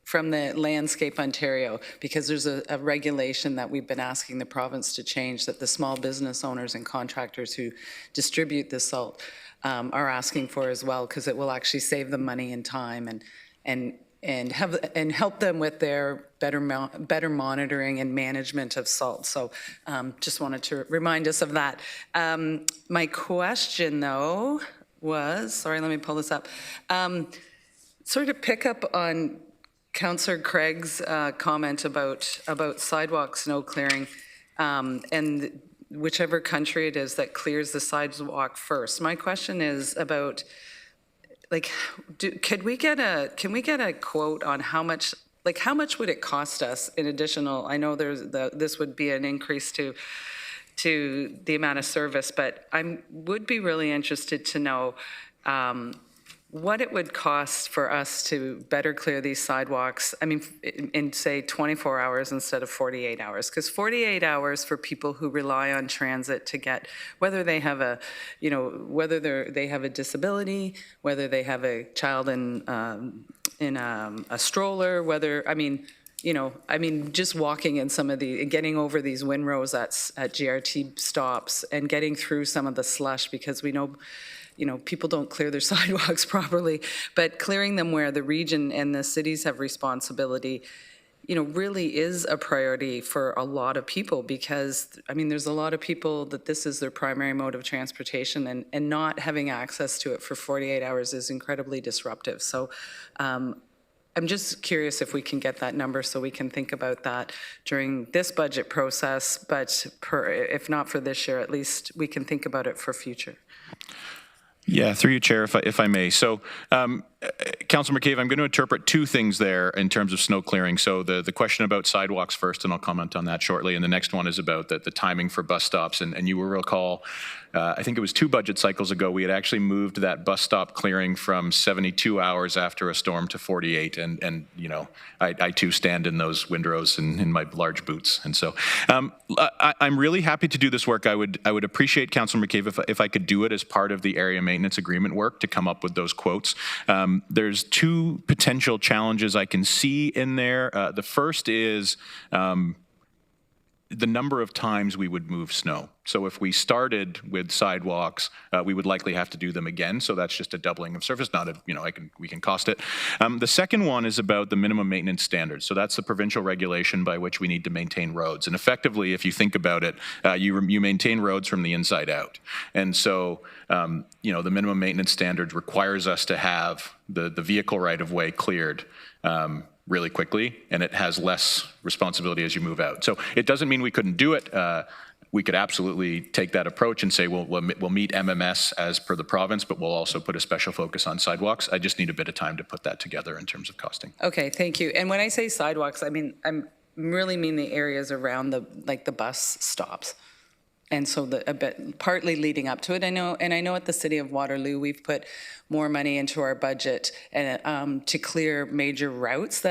from the Landscape Ontario, because there's a regulation that we've been asking the province to change, that the small business owners and contractors who distribute the salt are asking for as well, because it will actually save them money and time and help them with their better monitoring and management of salt. So just wanted to remind us of that. My question, though, was, sorry, let me pull this up, sort of pick up on Councillor Craig's comment about sidewalk snow clearing, and whichever country it is that clears the sidewalk first. My question is about, like, can we get a quote on how much would it cost us in additional? I know this would be an increase to the amount of service, but I would be really interested to know what it would cost for us to better clear these sidewalks, I mean, in say 24 hours instead of 48 hours, because 48 hours for people who rely on transit to get, whether they have a, whether they have a disability, whether they have a child in a stroller, whether, just walking in some of getting over these windrows at GRT stops and getting through some of the slush, because we know, people don't clear their sidewalks properly, but clearing them where the region and the cities have responsibility, really is a priority for a lot of people, because, there's a lot of people that this is their primary mode of transportation, and not having access to it for 48 hours is incredibly disruptive. So I'm just curious if we can get that number so we can think about that during this budget process, but if not for this year, at least we can think about it for future. Yeah, through you, Chair, if I may. So, Councillor McCabe, I'm going to interpret two things there in terms of snow clearing. So the question about sidewalks first, and I'll comment on that shortly, and the next one is about the timing for bus stops. And you will recall, I think it was 2 budget cycles ago, we had actually moved that bus stop clearing from 72 hours after a storm to 48. And I too stand in those windrows in my large boots. And so I'm really happy to do this work. I would appreciate, Councillor McCabe, if I could do it as part of the area maintenance agreement work to come up with those quotes. There's 2 potential challenges I can see in there. The first is the number of times we would move snow. So if we started with sidewalks, we would likely have to do them again. So that's just a doubling of surface. Not we can cost it. The second one is about the minimum maintenance standards. So that's the provincial regulation by which we need to maintain roads. And effectively, if you think about it, you maintain roads from the inside out. And so, the minimum maintenance standards requires us to have the vehicle right-of-way cleared really quickly, and it has less responsibility as you move out. So it doesn't mean we couldn't do it. We could absolutely take that approach and say, we'll meet MMS as per the province, but we'll also put a special focus on sidewalks. I just need a bit of time to put that together in terms of costing. Okay, thank you. And when I say sidewalks, I really mean the areas around the bus stops. And so partly leading up to it, I know at the City of Waterloo, we've put more money into our budget to clear major routes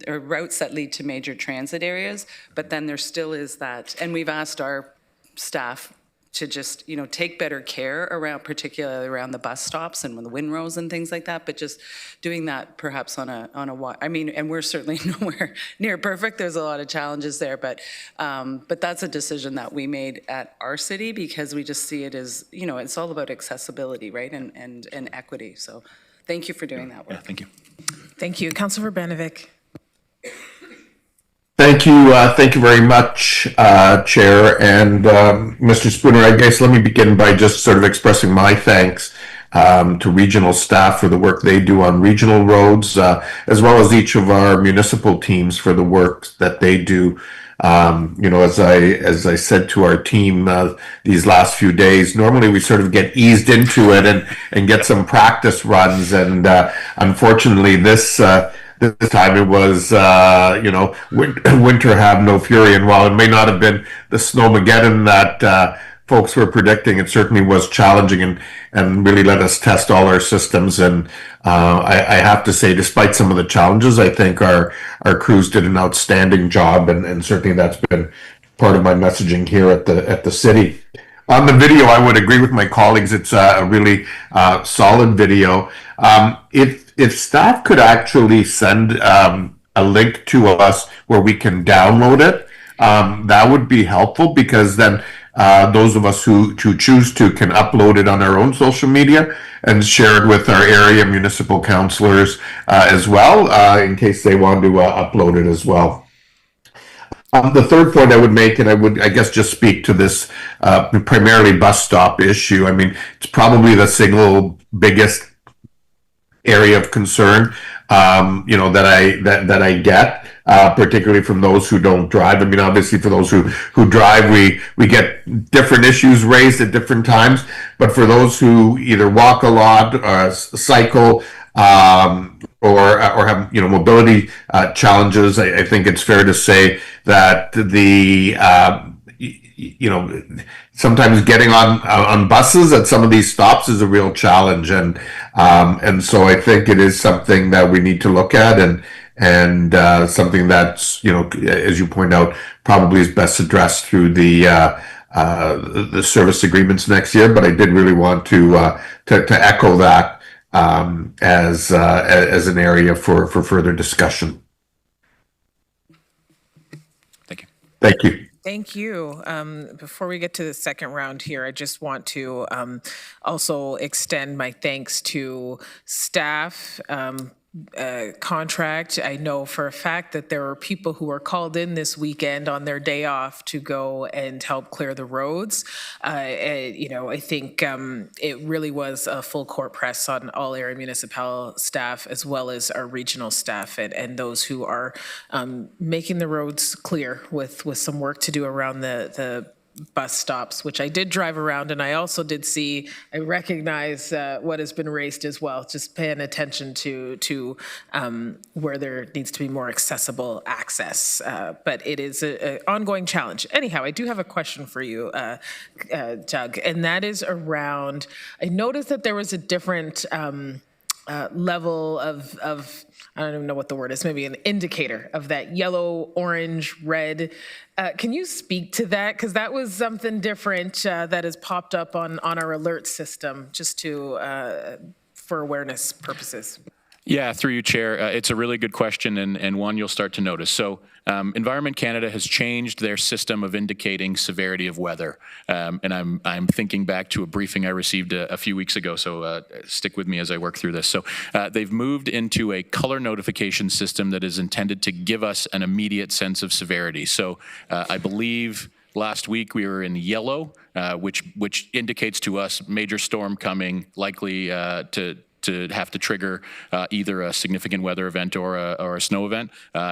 routes that lead to major transit areas. But then there still is that, and we've asked our staff to just, take better care around, particularly around the bus stops and the windrows and things like that, but just doing that perhaps on a and we're certainly nowhere near perfect. There's a lot of challenges there, but that's a decision that we made at our city, because we just see it as, it's all about accessibility, right? And equity. So thank you for doing that work. Yeah, thank you. Thank you. Councillor Verbanovic. Thank you very much, Chair. And Mr. Spooner, I guess let me begin by just sort of expressing my thanks to regional staff for the work they do on regional roads, as well as each of our municipal teams for the work that they do. As I said to our team these last few days, normally we sort of get eased into it and get some practice runs, and unfortunately this time it was, winter have no fury. And while it may not have been the snowmageddon that folks were predicting, it certainly was challenging and really let us test all our systems. And I have to say, despite some of the challenges, I think our crews did an outstanding job. And certainly that's been part of my messaging here at the city. On the video, I would agree with my colleagues. It's a really solid video. If staff could actually send a link to us where we can download it, that would be helpful, because then those of us who choose to can upload it on our own social media and share it with our area municipal councilors as well, in case they want to upload it as well. The third point I would make, and I would, I guess, just speak to this primarily bus stop issue. I mean, it's probably the single biggest area of concern, that I get, particularly from those who don't drive. I mean, obviously, for those who drive, we get different issues raised at different times. But for those who either walk a lot, or cycle, or have mobility challenges, I think it's fair to say that sometimes getting on buses at some of these stops is a real challenge, and so I think it is something that we need to look at, and something that's, as you point out, probably is best addressed through the service agreements next year. But I did really want to echo that as an area for further discussion. Thank you. Thank you. Thank you. Before we get to the second round here, I just want to also extend my thanks to staff, contract. I know for a fact that there were people who were called in this weekend on their day off to go and help clear the roads. I think it really was a full court press on all area municipal staff, as well as our regional staff, and those who are making the roads clear with some work to do around the bus stops, which I did drive around, and I also did see, I recognize what has been raised as well, just paying attention to where there needs to be more accessible access. But it is an ongoing challenge. Anyhow, I do have a question for you, Doug, and that is around, I noticed that there was a different level of I don't even know what the word is, maybe an indicator of that yellow, orange, red. Can you speak to that? Because that was something different that has popped up on our alert system, just for awareness purposes. Yeah, through you, Chair. It's a really good question, and one you'll start to notice. So Environment Canada has changed their system of indicating severity of weather. And I'm thinking back to a briefing I received a few weeks ago, so stick with me as I work through this. So they've moved into a color notification system that is intended to give us an immediate sense of severity. So I believe last week we were in yellow, which indicates to us major storm coming, likely to have to trigger either a significant weather event or a snow event.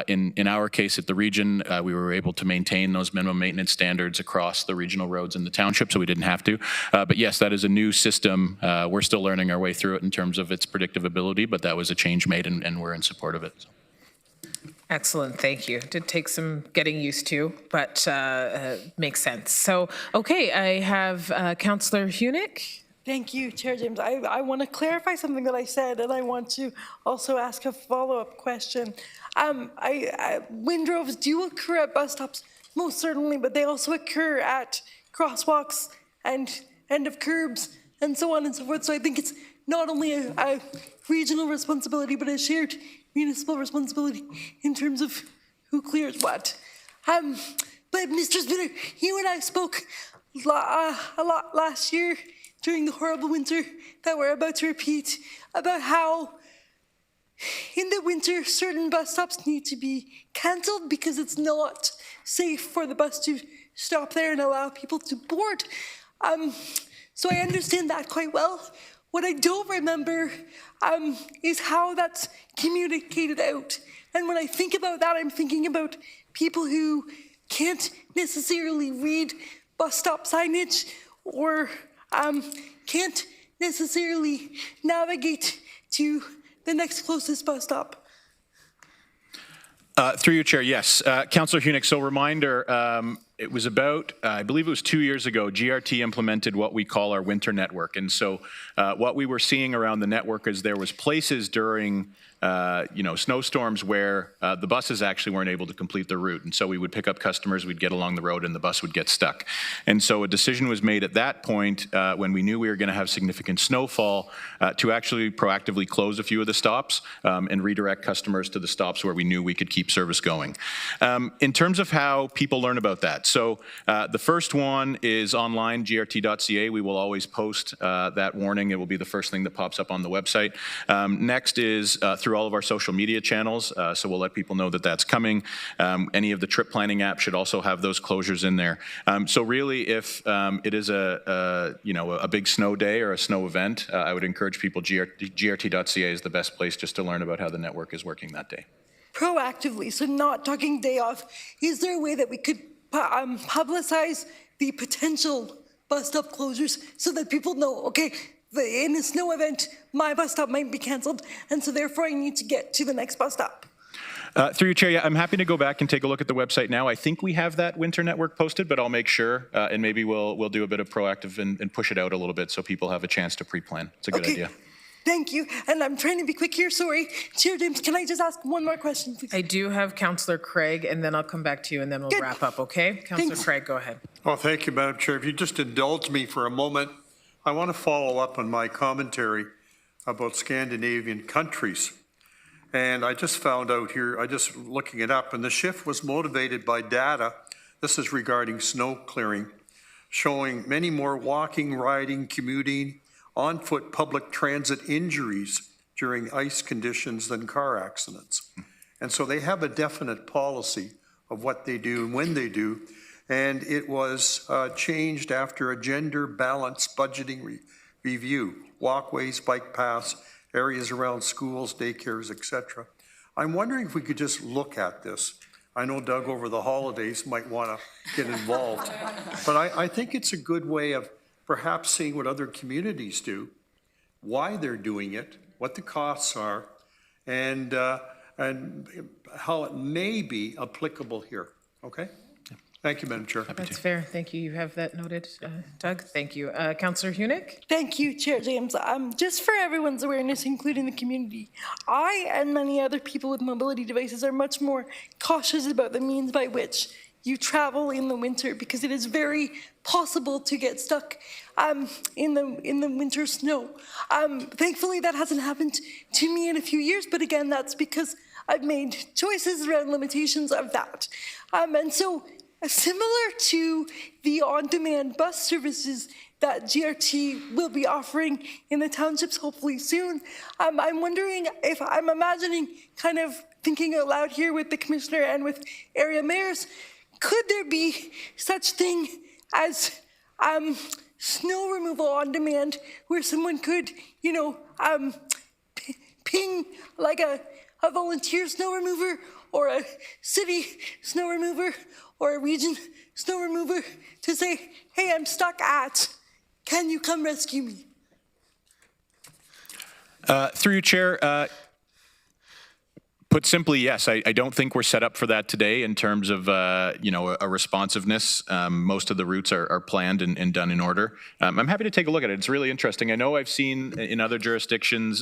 In our case at the region, we were able to maintain those minimum maintenance standards across the regional roads in the township, so we didn't have to. But yes, that is a new system. We're still learning our way through it in terms of its predictive ability, but that was a change made, and we're in support of it. So. Excellent, thank you. Did take some getting used to, but makes sense. So, okay, I have Councillor Hunick. Thank you, Chair James. I want to clarify something that I said, and I want to also ask a follow-up question. Windrows do occur at bus stops, most certainly, but they also occur at crosswalks and end of curbs and so on and so forth. So I think it's not only a regional responsibility, but a shared municipal responsibility in terms of who clears what. But Mr. Spinner, you and I spoke a lot last year during the horrible winter that we're about to repeat, about how in the winter certain bus stops need to be cancelled because it's not safe for the bus to stop there and allow people to board. So I understand that quite well. What I don't remember is how that's communicated out. And when I think about that, I'm thinking about people who can't necessarily read bus stop signage or can't necessarily navigate to the next closest bus stop. Through you, Chair, yes. Councillor Hunick, so reminder, It was about, I believe it was 2 years ago, GRT implemented what we call our winter network. And so what we were seeing around the network is there was places during snowstorms where the buses actually weren't able to complete their route. And so we would pick up customers, we'd get along the road, and the bus would get stuck. And so a decision was made at that point when we knew we were going to have significant snowfall to actually proactively close a few of the stops and redirect customers to the stops where we knew we could keep service going. In terms of how people learn about that, so the first one is online, grt.ca. We will always post that warning. It will be the first thing that pops up on the website. Next is through all of our social media channels, so we'll let people know that that's coming. Any of the trip planning apps should also have those closures in there. So really, if it is a big snow day or a snow event, I would encourage people, grt.ca is the best place just to learn about how the network is working that day. Proactively, so not talking day off, is there a way that we could publicize the potential bus stop closures so that people know, okay, in a snow event, my bus stop might be canceled, and so therefore I need to get to the next bus stop? Through your chair, yeah, I'm happy to go back and take a look at the website now. I think we have that winter network posted, but I'll make sure, and maybe we'll do a bit of proactive and push it out a little bit so people have a chance to pre-plan. It's a good idea. Thank you, and I'm trying to be quick here, sorry. Chair James, can I just ask one more question, please? I do have Councillor Craig, and then I'll come back to you, and then we'll wrap up, okay? Councillor Craig, go ahead. Oh, thank you, Madam Chair. If you just indulge me for a moment, I want to follow up on my commentary about Scandinavian countries. And I just found out here, I just looking it up, and the shift was motivated by data. This is regarding snow clearing, showing many more walking, riding, commuting, on-foot public transit injuries during ice conditions than car accidents. And so they have a definite policy of what they do and when they do. And it was changed after a gender balanced budgeting review, walkways, bike paths, areas around schools, daycares, etc. I'm wondering if we could just look at this. I know Doug over the holidays might want to get involved, but I think it's a good way of perhaps seeing what other communities do, why they're doing it, what the costs are, and how it may be applicable here. Okay? Thank you, Madam Chair. That's fair. Thank you. You have that noted, Doug. Thank you. Councillor Hunick? Thank you, Chair James. Just for everyone's awareness, including the community, I and many other people with mobility devices are much more cautious about the means by which you travel in the winter, because it is very possible to get stuck in the winter snow. Thankfully, that hasn't happened to me in a few years, but again, that's because I've made choices around limitations of that. And so, similar to the on-demand bus services that GRT will be offering in the townships hopefully soon, I'm wondering if I'm imagining, kind of thinking out loud here with the commissioner and with area mayors, could there be such thing as snow removal on demand where someone could, ping like a volunteer snow remover or a city snow remover or a region snow remover to say, hey, I'm stuck at, can you come rescue me? Through your chair, put simply, yes. I don't think we're set up for that today in terms of, a responsiveness. Most of the routes are planned and done in order. I'm happy to take a look at it. It's really interesting. I know I've seen in other jurisdictions,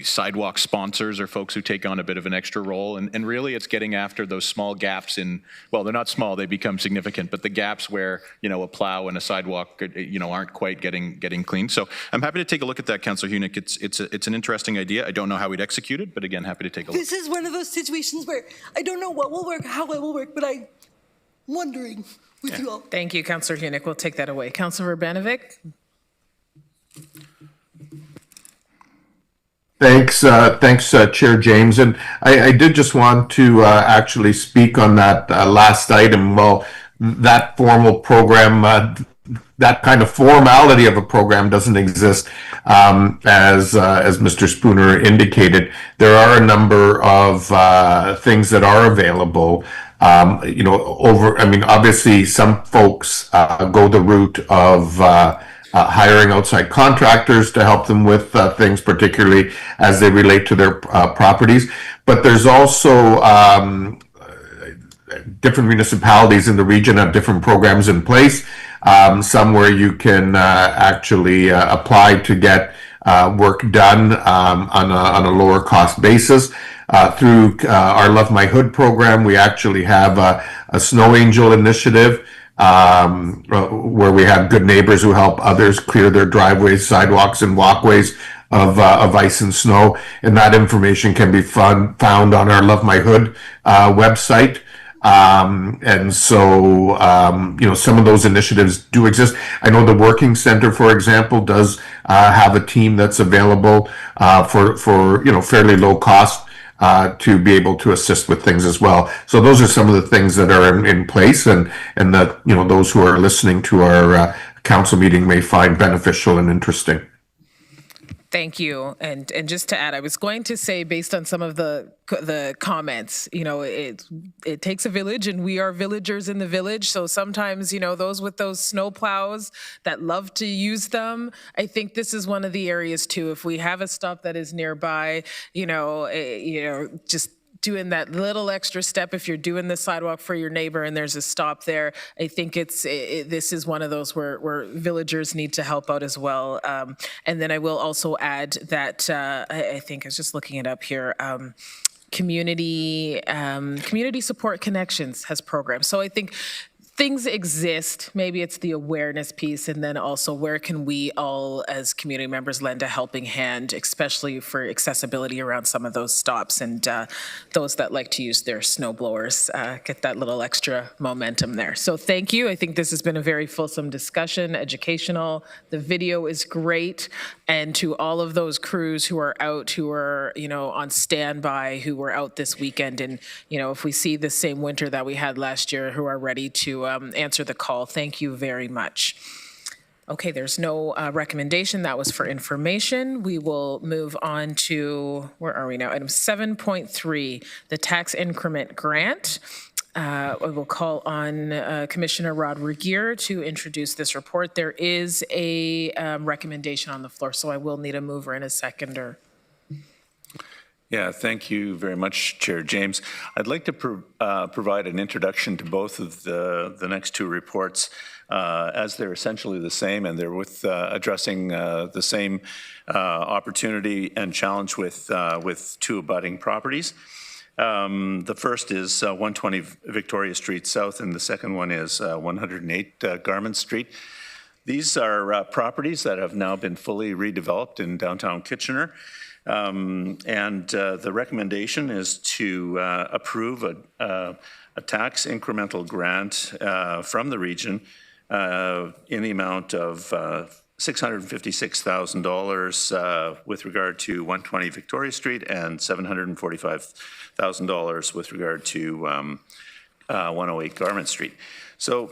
sidewalk sponsors or folks who take on a bit of an extra role. And really it's getting after those small gaps in, well, they're not small, they become significant, but the gaps where, a plow and a sidewalk, aren't quite getting clean. So I'm happy to take a look at that, Councillor Hunick. It's an interesting idea. I don't know how we'd execute it, but again, happy to take a look. This is one of those situations where I don't know what will work, how it will work, but I'm wondering with you all. Thank you, Councillor Hunick. We'll take that away. Councillor Urbanovic? Thanks, Chair James. And I did just want to actually speak on that last item. Well, that formal program, that kind of formality of a program doesn't exist. As Mr. Spooner indicated, there are a number of things that are available. Obviously some folks go the route of hiring outside contractors to help them with things, particularly as they relate to their properties. But there's also different municipalities in the region have different programs in place. Some where you can actually apply to get work done on a lower cost basis. Through our Love My Hood program, we actually have a Snow Angel initiative where we have good neighbors who help others clear their driveways, sidewalks, and walkways of ice and snow. And that information can be found on our Love My Hood website. And so, some of those initiatives do exist. I know the Working Center, for example, does have a team that's available for fairly low cost to be able to assist with things as well. So those are some of the things that are in place and that, those who are listening to our council meeting may find beneficial and interesting. Thank you. And just to add, I was going to say, based on some of the comments, it takes a village, and we are villagers in the village. So sometimes, those with those snow plows that love to use them, I think this is one of the areas too. If we have a stop that is nearby, just doing that little extra step, if you're doing the sidewalk for your neighbor and there's a stop there, I think this is one of those where villagers need to help out as well. And then I will also add that I think I was just looking it up here. Community Support Connections has programs. So I think things exist. Maybe it's the awareness piece, and then also where can we all as community members lend a helping hand, especially for accessibility around some of those stops, and those that like to use their snow blowers get that little extra momentum there. So thank you. I think this has been a very fulsome discussion, educational. The video is great. And to all of those crews who are out, who are, on standby, who were out this weekend, and, if we see the same winter that we had last year, who are ready to answer the call, thank you very much. Okay, there's no recommendation. That was for information. We will move on to, where are we now? Item 7.3, the tax increment grant. I will call on Commissioner Rod Regier to introduce this report. There is a recommendation on the floor, so I will need a mover and a seconder. Yeah, thank you very much, Chair James. I'd like to provide an introduction to both of the next two reports, as they're essentially the same, and they're with addressing the same opportunity and challenge with two abutting properties. The first is 120 Victoria Street South, and the second one is 108 Garment Street. These are properties that have now been fully redeveloped in downtown Kitchener. The recommendation is to approve a tax incremental grant from the region in the amount of $656,000 with regard to 120 Victoria Street and $745,000 with regard to 108 Garment Street. So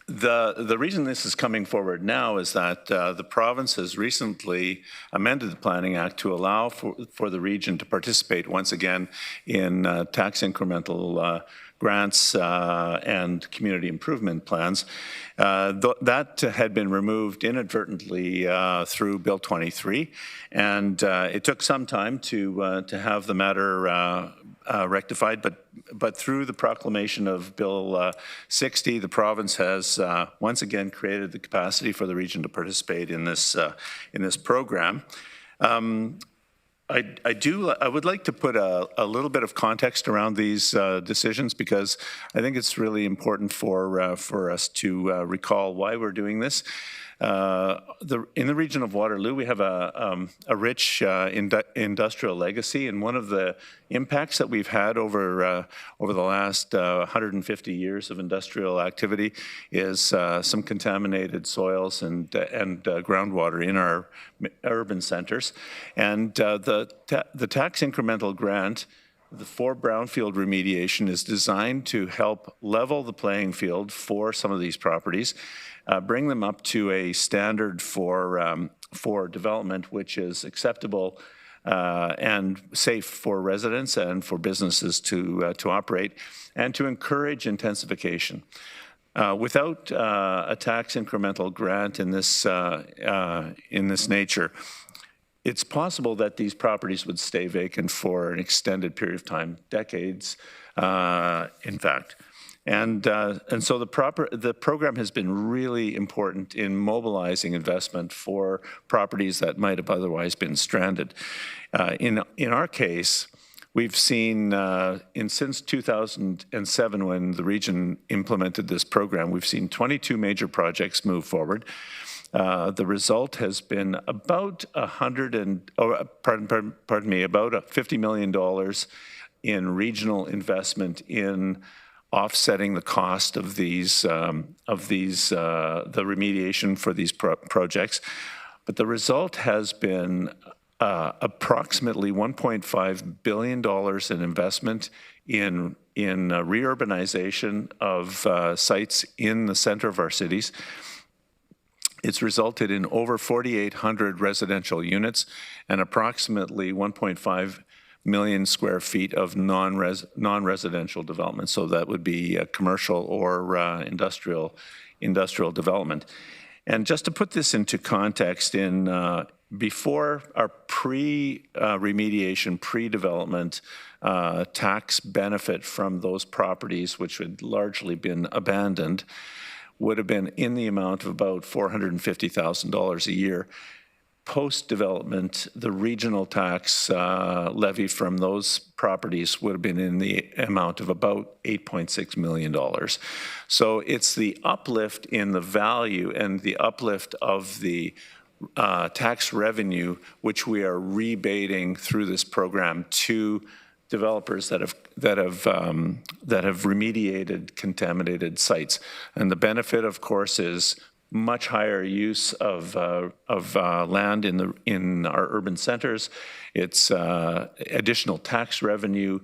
the reason this is coming forward now is that the province has recently amended the Planning Act to allow for the region to participate once again in tax incremental grants and community improvement plans. That had been removed inadvertently through Bill 23, and it took some time to have the matter rectified, but through the proclamation of Bill 60, the province has once again created the capacity for the region to participate in this program. I would like to put a little bit of context around these decisions, because I think it's really important for us to recall why we're doing this. In the region of Waterloo, we have a rich industrial legacy, and one of the impacts that we've had over the last 150 years of industrial activity is some contaminated soils and groundwater in our urban centers. And the tax incremental grant for brownfield remediation is designed to help level the playing field for some of these properties, bring them up to a standard for development which is acceptable and safe for residents and for businesses to operate, and to encourage intensification. Without a tax incremental grant in this nature, it's possible that these properties would stay vacant for an extended period of time, decades, in fact. And so the program has been really important in mobilizing investment for properties that might have otherwise been stranded. In our case, we've seen, since 2007, when the region implemented this program, we've seen 22 major projects move forward. The result has been about about $50 million in regional investment in offsetting the cost of the remediation for these projects. But the result has been approximately $1.5 billion in investment in reurbanization of sites in the center of our cities. It's resulted in over 4,800 residential units and approximately 1.5 million square feet of non-residential development. So that would be commercial or industrial development. And just to put this into context, before our pre-remediation, pre-development tax benefit from those properties, which had largely been abandoned, would have been in the amount of about $450,000 a year. Post-development, the regional tax levy from those properties would have been in the amount of about $8.6 million. So it's the uplift in the value and the uplift of the tax revenue, which we are rebating through this program to developers that have remediated contaminated sites. And the benefit, of course, is much higher use of land in our urban centers. It's additional tax revenue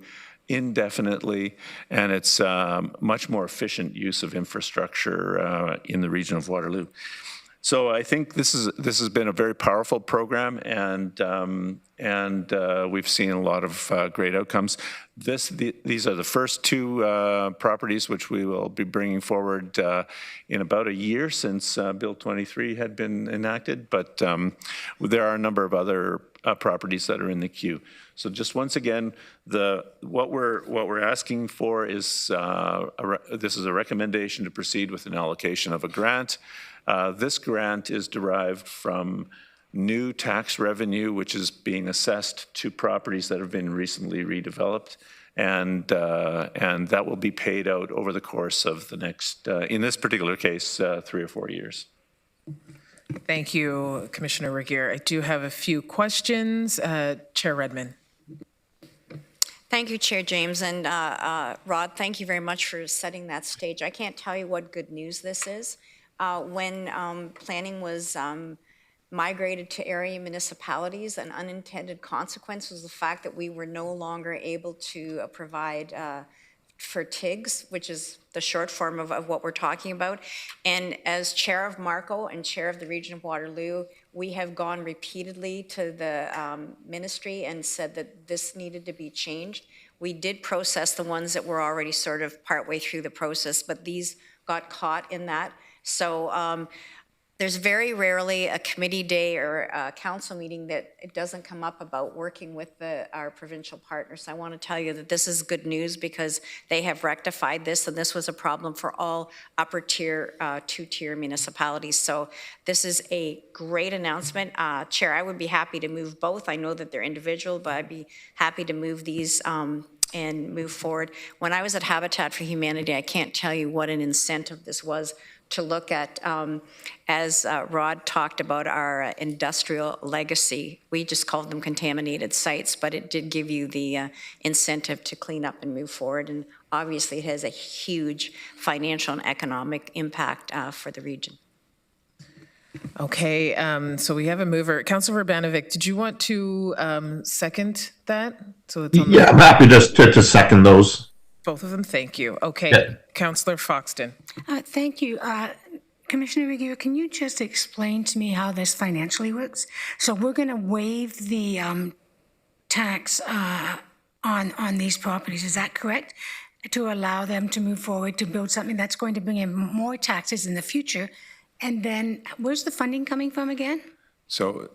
indefinitely, and it's much more efficient use of infrastructure in the region of Waterloo. So I think this has been a very powerful program, and we've seen a lot of great outcomes. These are the first two properties which we will be bringing forward in about a year since Bill 23 had been enacted, but there are a number of other properties that are in the queue. So just once again, what we're asking for is this is a recommendation to proceed with an allocation of a grant. This grant is derived from new tax revenue, which is being assessed to properties that have been recently redeveloped, and that will be paid out over the course of the next, in this particular case, 3 or 4 years. Thank you, Commissioner Regier. I do have a few questions. Chair Redmond. Thank you, Chair James. And Rod, thank you very much for setting that stage. I can't tell you what good news this is. When planning was migrated to area municipalities, an unintended consequence was the fact that we were no longer able to provide for TIGs, which is the short form of what we're talking about. And as chair of Marco and chair of the region of Waterloo, we have gone repeatedly to the ministry and said that this needed to be changed. We did process the ones that were already sort of partway through the process, but these got caught in that. So there's very rarely a committee day or a council meeting that it doesn't come up about working with our provincial partners. I want to tell you that this is good news because they have rectified this, and this was a problem for all upper tier, two-tier municipalities. So this is a great announcement. Chair, I would be happy to move both. I know that they're individual, but I'd be happy to move these and move forward. When I was at Habitat for Humanity, I can't tell you what an incentive this was to look at, as Rod talked about, our industrial legacy. We just called them contaminated sites, but it did give you the incentive to clean up and move forward. And obviously it has a huge financial and economic impact for the region. Okay, so we have a mover. Councilor Urbanovic, did you want to second that? So it's on I'm happy to second those. Both of them, thank you. Okay, Yeah. Councillor Foxton. Thank you. Commissioner Regier, can you just explain to me how this financially works? So we're going to waive the tax on these properties, is that correct? To allow them to move forward to build something that's going to bring in more taxes in the future. And then where's the funding coming from again? So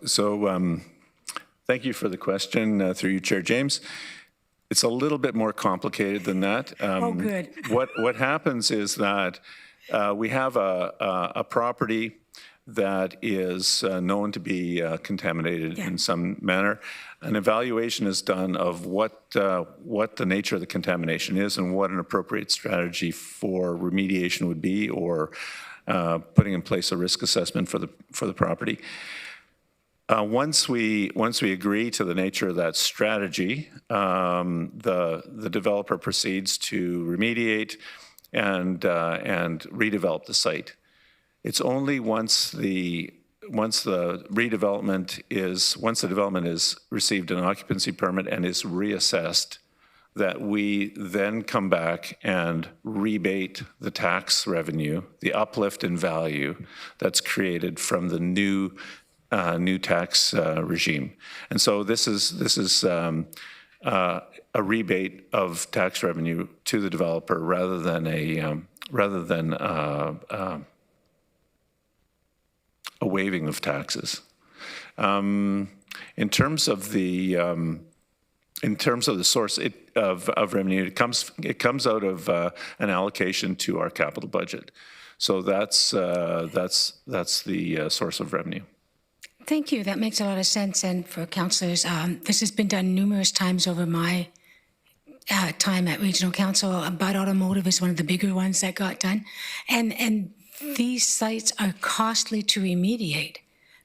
Thank you for the question, through you, Chair James. It's a little bit more complicated than that. Oh, good. What happens is that we have a property that is known to be contaminated in some manner. An evaluation is done of what the nature of the contamination is and what an appropriate strategy for remediation would be, or putting in place a risk assessment for the property. Once we agree to the nature of that strategy, the developer proceeds to remediate and redevelop the site. It's only once the development is received an occupancy permit and is reassessed that we then come back and rebate the tax revenue, the uplift in value that's created from the new tax regime. And so this is a rebate of tax revenue to the developer rather than a waiving of taxes. In terms of the source of revenue, it comes out of an allocation to our capital budget. So that's the source of revenue. Thank you. That makes a lot of sense. And for councillors, this has been done numerous times over my time at Regional Council. But Automotive is one of the bigger ones that got done. And these sites are costly to remediate,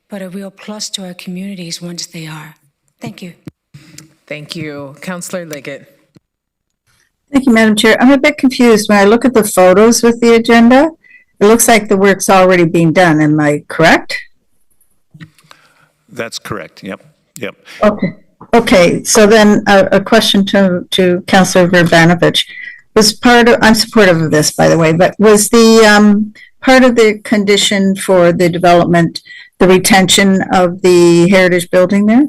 but a real plus to our communities once they are. Thank you. Thank you. Councillor Liggett. Thank you, Madam Chair. I'm a bit confused. When I look at the photos with the agenda, it looks like the work's already being done. Am I correct? That's correct. Yep. Okay. So then a question to Councillor Verbanovich. I'm supportive of this, by the way, but was the part of the condition for the development the retention of the heritage building there?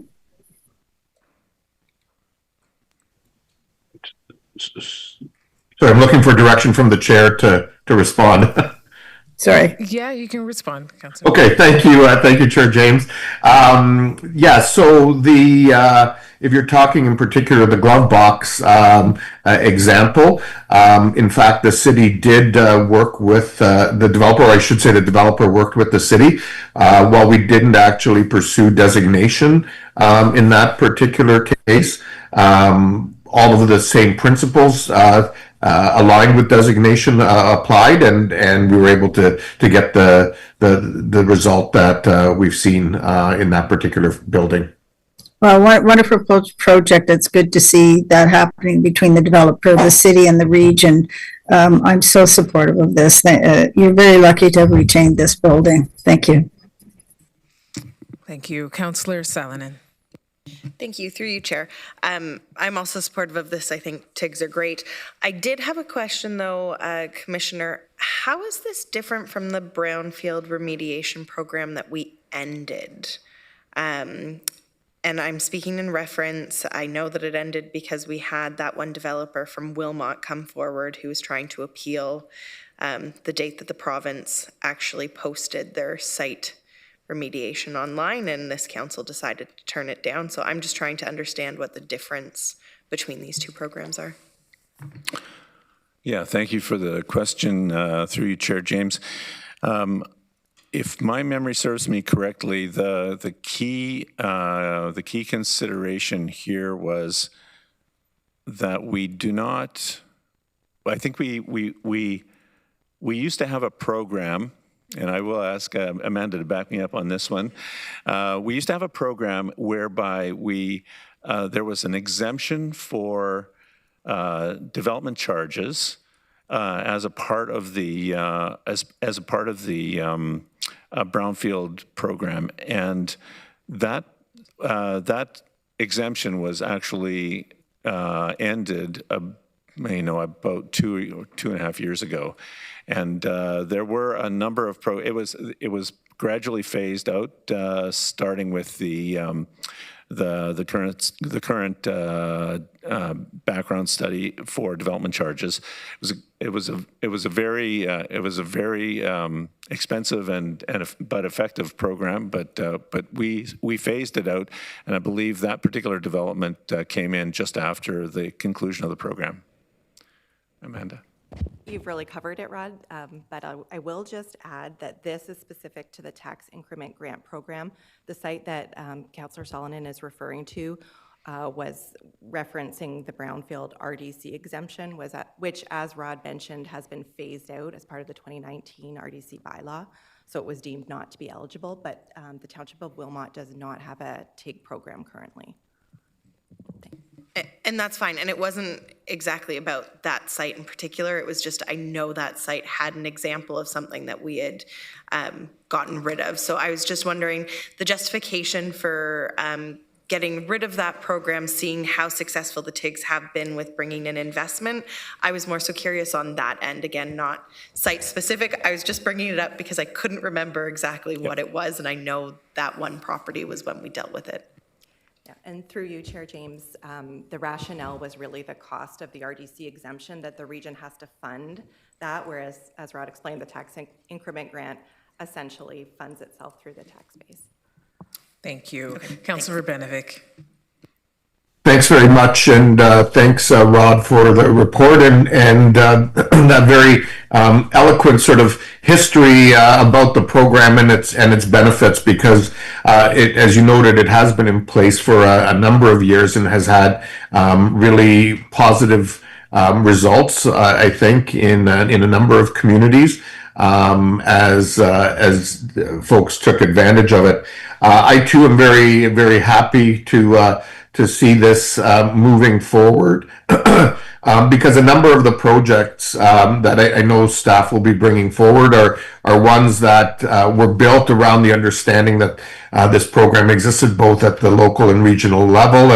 So I'm looking for direction from the chair to respond. Sorry. Yeah, you can respond, Councillor. Okay, thank you, Chair James. So if you're talking in particular the glove box example, in fact, the city did work with the developer, or I should say the developer worked with the city. While we didn't actually pursue designation in that particular case, all of the same principles aligned with designation applied, and we were able to get the result that we've seen in that particular building. Well, wonderful project. It's good to see that happening between the developer, the city, and the region. I'm so supportive of this. You're very lucky to have retained this building. Thank you. Thank you. Councillor Salonen. Thank you. Through you, Chair. I'm also supportive of this. I think TIGs are great. I did have a question, though, Commissioner. How is this different from the brownfield remediation program that we ended? And I'm speaking in reference, I know that it ended because we had that one developer from Wilmot come forward who was trying to appeal the date that the province actually posted their site remediation online, and this council decided to turn it down. So I'm just trying to understand what the difference between these two programs are. Yeah, thank you for the question through you, Chair James. If my memory serves me correctly, the key consideration here was that we do not. I think we used to have a program. And I will ask Amanda to back me up on this one. We used to have a program whereby there was an exemption for development charges as a part of the brownfield program, and that exemption was actually ended about two and a half years ago. And there were a number of it was gradually phased out, starting with the the current background study for development charges. It was a very expensive but effective program. But we phased it out, and I believe that particular development came in just after the conclusion of the program. Amanda. You've really covered it, Rod, but I will just add that this is specific to the tax increment grant program. The site that Councillor Solonen is referring to was referencing the brownfield RDC exemption, which, as Rod mentioned, has been phased out as part of the 2019 RDC bylaw. So it was deemed not to be eligible, but the Township of Wilmot does not have a TIG program currently. And that's fine. And it wasn't exactly about that site in particular. It was just, I know that site had an example of something that we had gotten rid of. So I was just wondering the justification for getting rid of that program, seeing how successful the TIGs have been with bringing in investment. I was more so curious on that end, again, not site specific. I was just bringing it up because I couldn't remember exactly what it was. And I know that one property was when we dealt with it. Yeah, and through you, Chair James, the rationale was really the cost of the RDC exemption, that the region has to fund that, whereas, as Rod explained, the tax increment grant essentially funds itself through the tax base. Thank you. Councillor Benovic. Thanks very much, and thanks, Rod, for the report and that very eloquent sort of history about the program and its benefits. Because as you noted, it has been in place for a number of years and has had really positive results. I think in a number of communities as folks took advantage of it. I too am very, very happy to see this moving forward because a number of the projects that I know staff will be bringing forward are ones that were built around the understanding that this program existed both at the local and regional level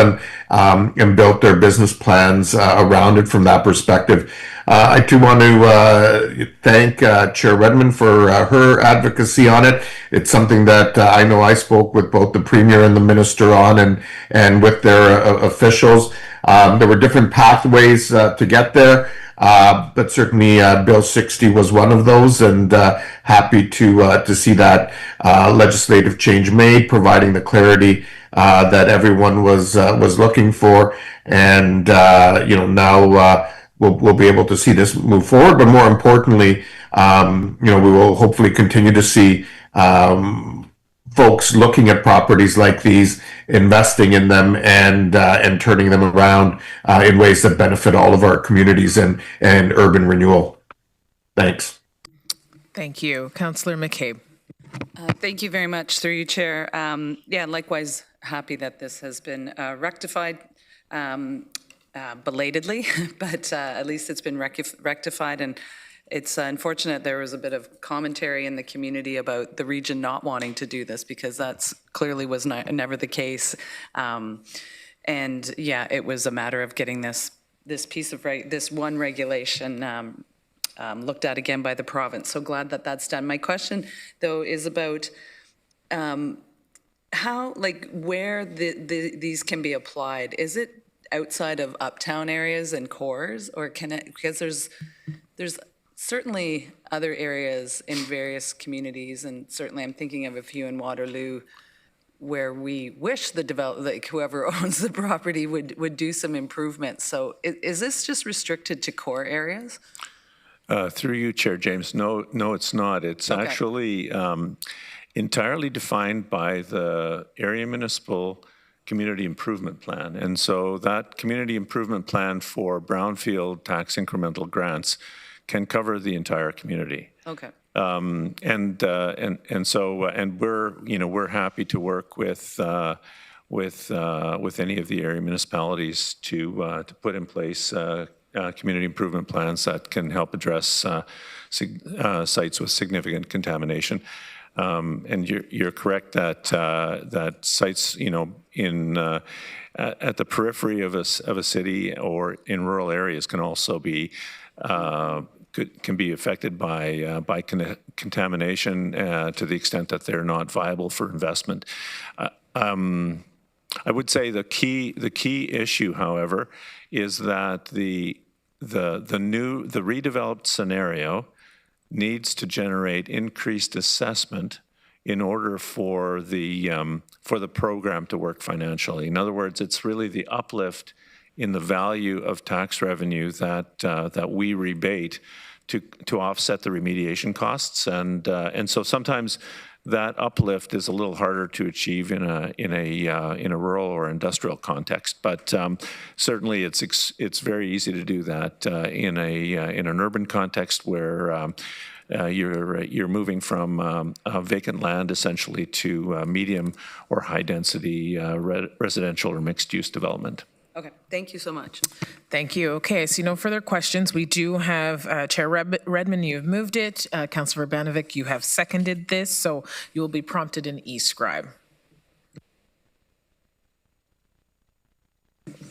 and built their business plans around it from that perspective. I too want to thank Chair Redmond for her advocacy on it. It's something that I know I spoke with both the Premier and the Minister on and with their officials. There were different pathways to get there, but certainly Bill 60 was one of those, and happy to see that legislative change made, providing the clarity that everyone was looking for. And now we'll be able to see this move forward, but more importantly, we will hopefully continue to see folks looking at properties like these, investing in them, and turning them around in ways that benefit all of our communities and urban renewal. Thanks. Thank you. Councillor McCabe. Thank you very much, through you, Chair. Likewise, happy that this has been rectified. Belatedly, but at least it's been rectified, and it's unfortunate there was a bit of commentary in the community about the region not wanting to do this, because that's clearly was never the case. It was a matter of getting this piece of this one regulation looked at again by the province. So glad that that's done. My question, though, is about how, where these can be applied. Is it outside of uptown areas and cores, or can it, because there's certainly other areas in various communities, and certainly I'm thinking of a few in Waterloo where we wish the whoever owns the property would do some improvements. So is this just restricted to core areas? Through you, Chair James, no, it's not. It's okay. Actually entirely defined by the area municipal community improvement plan. And so that community improvement plan for brownfield tax incremental grants can cover the entire community. Okay. And we're happy to work with any of the area municipalities to put in place community improvement plans that can help address sites with significant contamination. And you're correct that that sites, in at the periphery of a city or in rural areas can also be can be affected by I would say the key issue, however, is that the redeveloped scenario needs to generate increased assessment in order for the program to work financially. In other words, it's really the uplift in the value of tax revenue that we rebate to offset the remediation costs, and so sometimes that uplift is a little harder to achieve in a rural or industrial context. But certainly, it's very easy to do that in an urban context where you're moving from vacant land essentially to medium or high density residential or mixed use development. Okay, thank you so much. Thank you. Okay, I see no further questions. We do have Chair Redmond, you have moved it. Councilor Urbanovic, you have seconded this, so you will be prompted in e-scribe.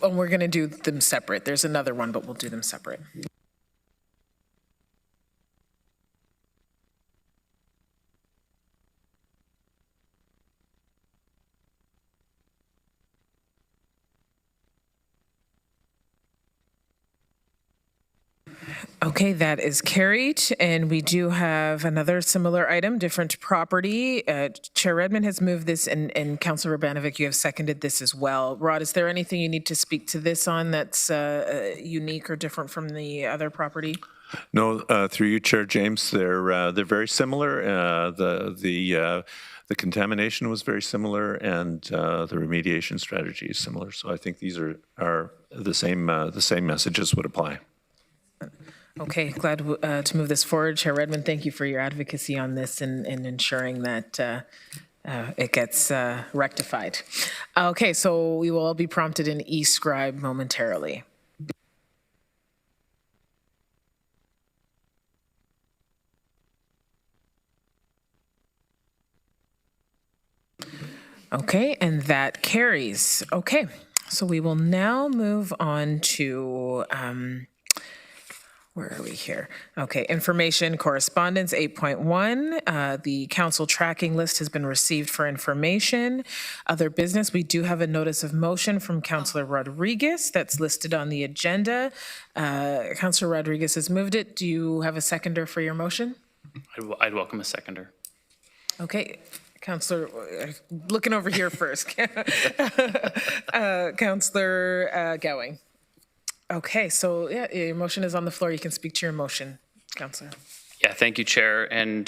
And we're going to do them separate. There's another one, but we'll do them separate. Okay, that is carried, and we do have another similar item, different property. Chair Redmond has moved this, and Councilor Urbanovic, you have seconded this as well. Rod, is there anything you need to speak to this on that's unique or different from the other property? No, through you, Chair James, they're very similar. The contamination was very similar, and the remediation strategy is similar. So I think these are the same messages would apply. Okay, glad to move this forward. Chair Redmond, thank you for your advocacy on this and ensuring that it gets rectified. Okay, so we will all be prompted in e-scribe momentarily. Okay, and that carries. Okay, so we will now move on to where are we here? Okay, information correspondence 8.1. The council tracking list has been received for information. Other business, we do have a notice of motion from Councilor Rodriguez that's listed on the agenda. Councilor Rodriguez has moved it. Do you have a seconder for your motion? I'd welcome a seconder. Okay. Councillor, looking over here first. Councillor Gowing. Okay, so yeah, your motion is on the floor. You can speak to your motion, Councillor. Yeah, thank you, Chair. And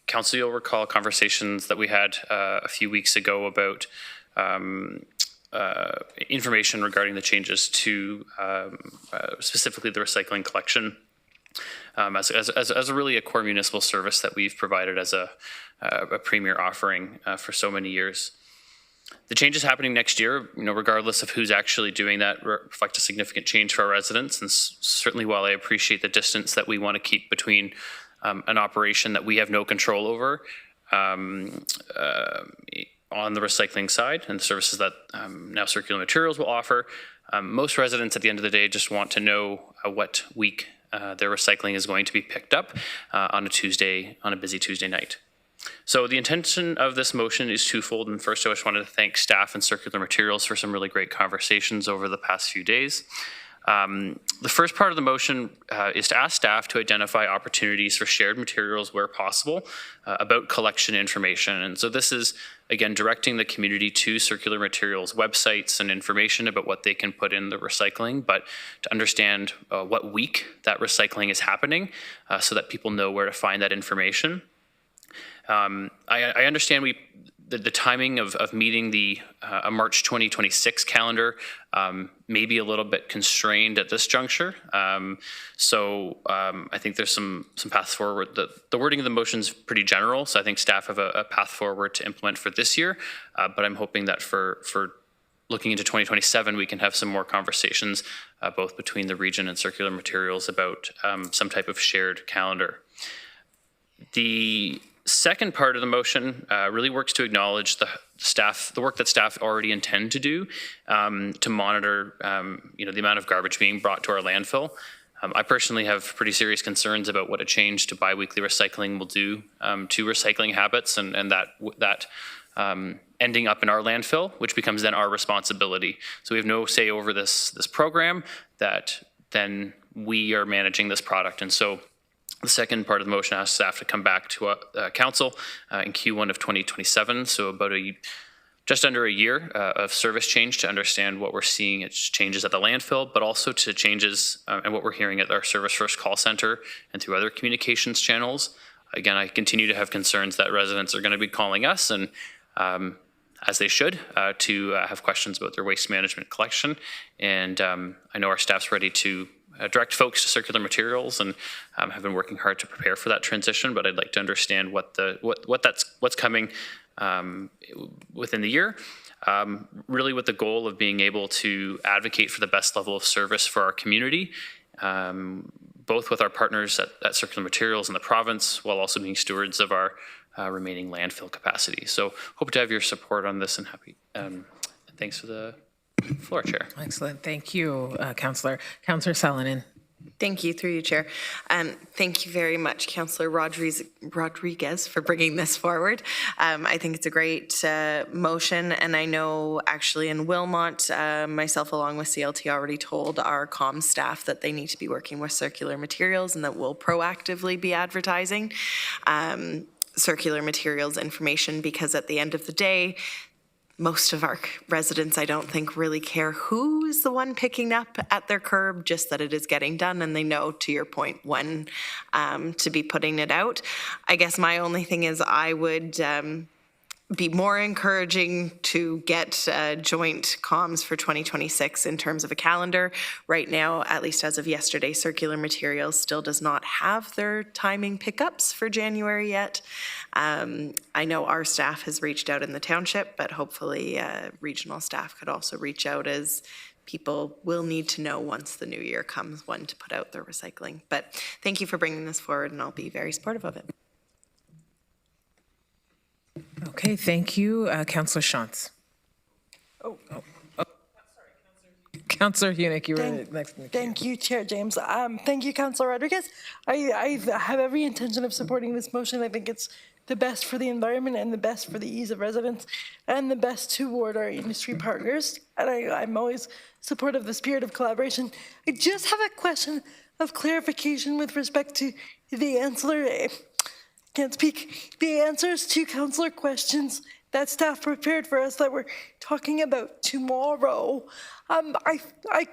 Council, you'll recall conversations that we had a few weeks ago about information regarding the changes to specifically the recycling collection as a really a core municipal service that we've provided as a premier offering for so many years. The changes happening next year, regardless of who's actually doing that, reflect a significant change for our residents. And certainly, while I appreciate the distance that we want to keep between an operation that we have no control over on the recycling side and the services that now Circular Materials will offer, most residents at the end of the day just want to know what week their recycling is going to be picked up on a busy Tuesday night. So the intention of this motion is twofold. And first, I just wanted to thank staff and Circular Materials for some really great conversations over the past few days. The first part of the motion is to ask staff to identify opportunities for shared materials where possible about collection information. And so this is, again, directing the community to Circular Materials websites and information about what they can put in the recycling, but to understand what week that recycling is happening so that people know where to find that information. I understand the timing of meeting the March 2026 calendar may be a little bit constrained at this juncture. So I think there's some paths forward. The wording of the motion is pretty general, so I think staff have a path forward to implement for this year. But I'm hoping that for looking into 2027, we can have some more conversations both between the region and Circular Materials about some type of shared calendar. The second part of the motion really works to acknowledge the work that staff already intend to do to monitor, the amount of garbage being brought to our landfill. I personally have pretty serious concerns about what a change to biweekly recycling will do to recycling habits, and that ending up in our landfill, which becomes then our responsibility. So we have no say over this program, that then we are managing this product. And so the second part of the motion asks staff to come back to council in Q1 of 2027, so about just under a year of service change, to understand what we're seeing as changes at the landfill, but also to changes and what we're hearing at our Service First call center and through other communications channels. Again, I continue to have concerns that residents are going to be calling us, and as they should, to have questions about their waste management collection. And I know our staff's ready to direct folks to circular materials, and have been working hard to prepare for that transition. But I'd like to understand what's coming within the year, really with the goal of being able to advocate for the best level of service for our community, both with our partners at Circular Materials in the province, while also being stewards of our remaining landfill capacity. So hope to have your support on this, and happy. Thanks for the floor, Chair. Excellent. Thank you, Councillor. Councillor Salonen. Thank you, through you, Chair. Thank you very much, Councillor Rodriguez, for bringing this forward. I think it's a great motion, and I know actually in Wilmot, myself along with CLT already told our comm staff that they need to be working with Circular Materials, and that we'll proactively be advertising Circular Materials information, because at the end of the day, most of our residents, I don't think, really care who is the one picking up at their curb, just that it is getting done, and they know, to your point, when to be putting it out. I guess my only thing is I would be more encouraging to get joint comms for 2026 in terms of a calendar. Right now, at least as of yesterday, Circular Materials still does not have their timing pickups for January yet. I know our staff has reached out in the township, but hopefully regional staff could also reach out, as people will need to know once the new year comes when to put out their recycling. But thank you for bringing this forward, and I'll be very supportive of it. Okay, thank you. Councillor Shantz. Councillor Hunick, you were next. Thank you, Chair James. Thank you, Councillor Rodriguez. I have every intention of supporting this motion. I think it's the best for the environment, and the best for the ease of residents, and the best toward our industry partners. And I'm always supportive of the spirit of collaboration. I just have a question of clarification with respect to the ancillary. Can't speak. The answers to councillor questions that staff prepared for us that we're talking about tomorrow. I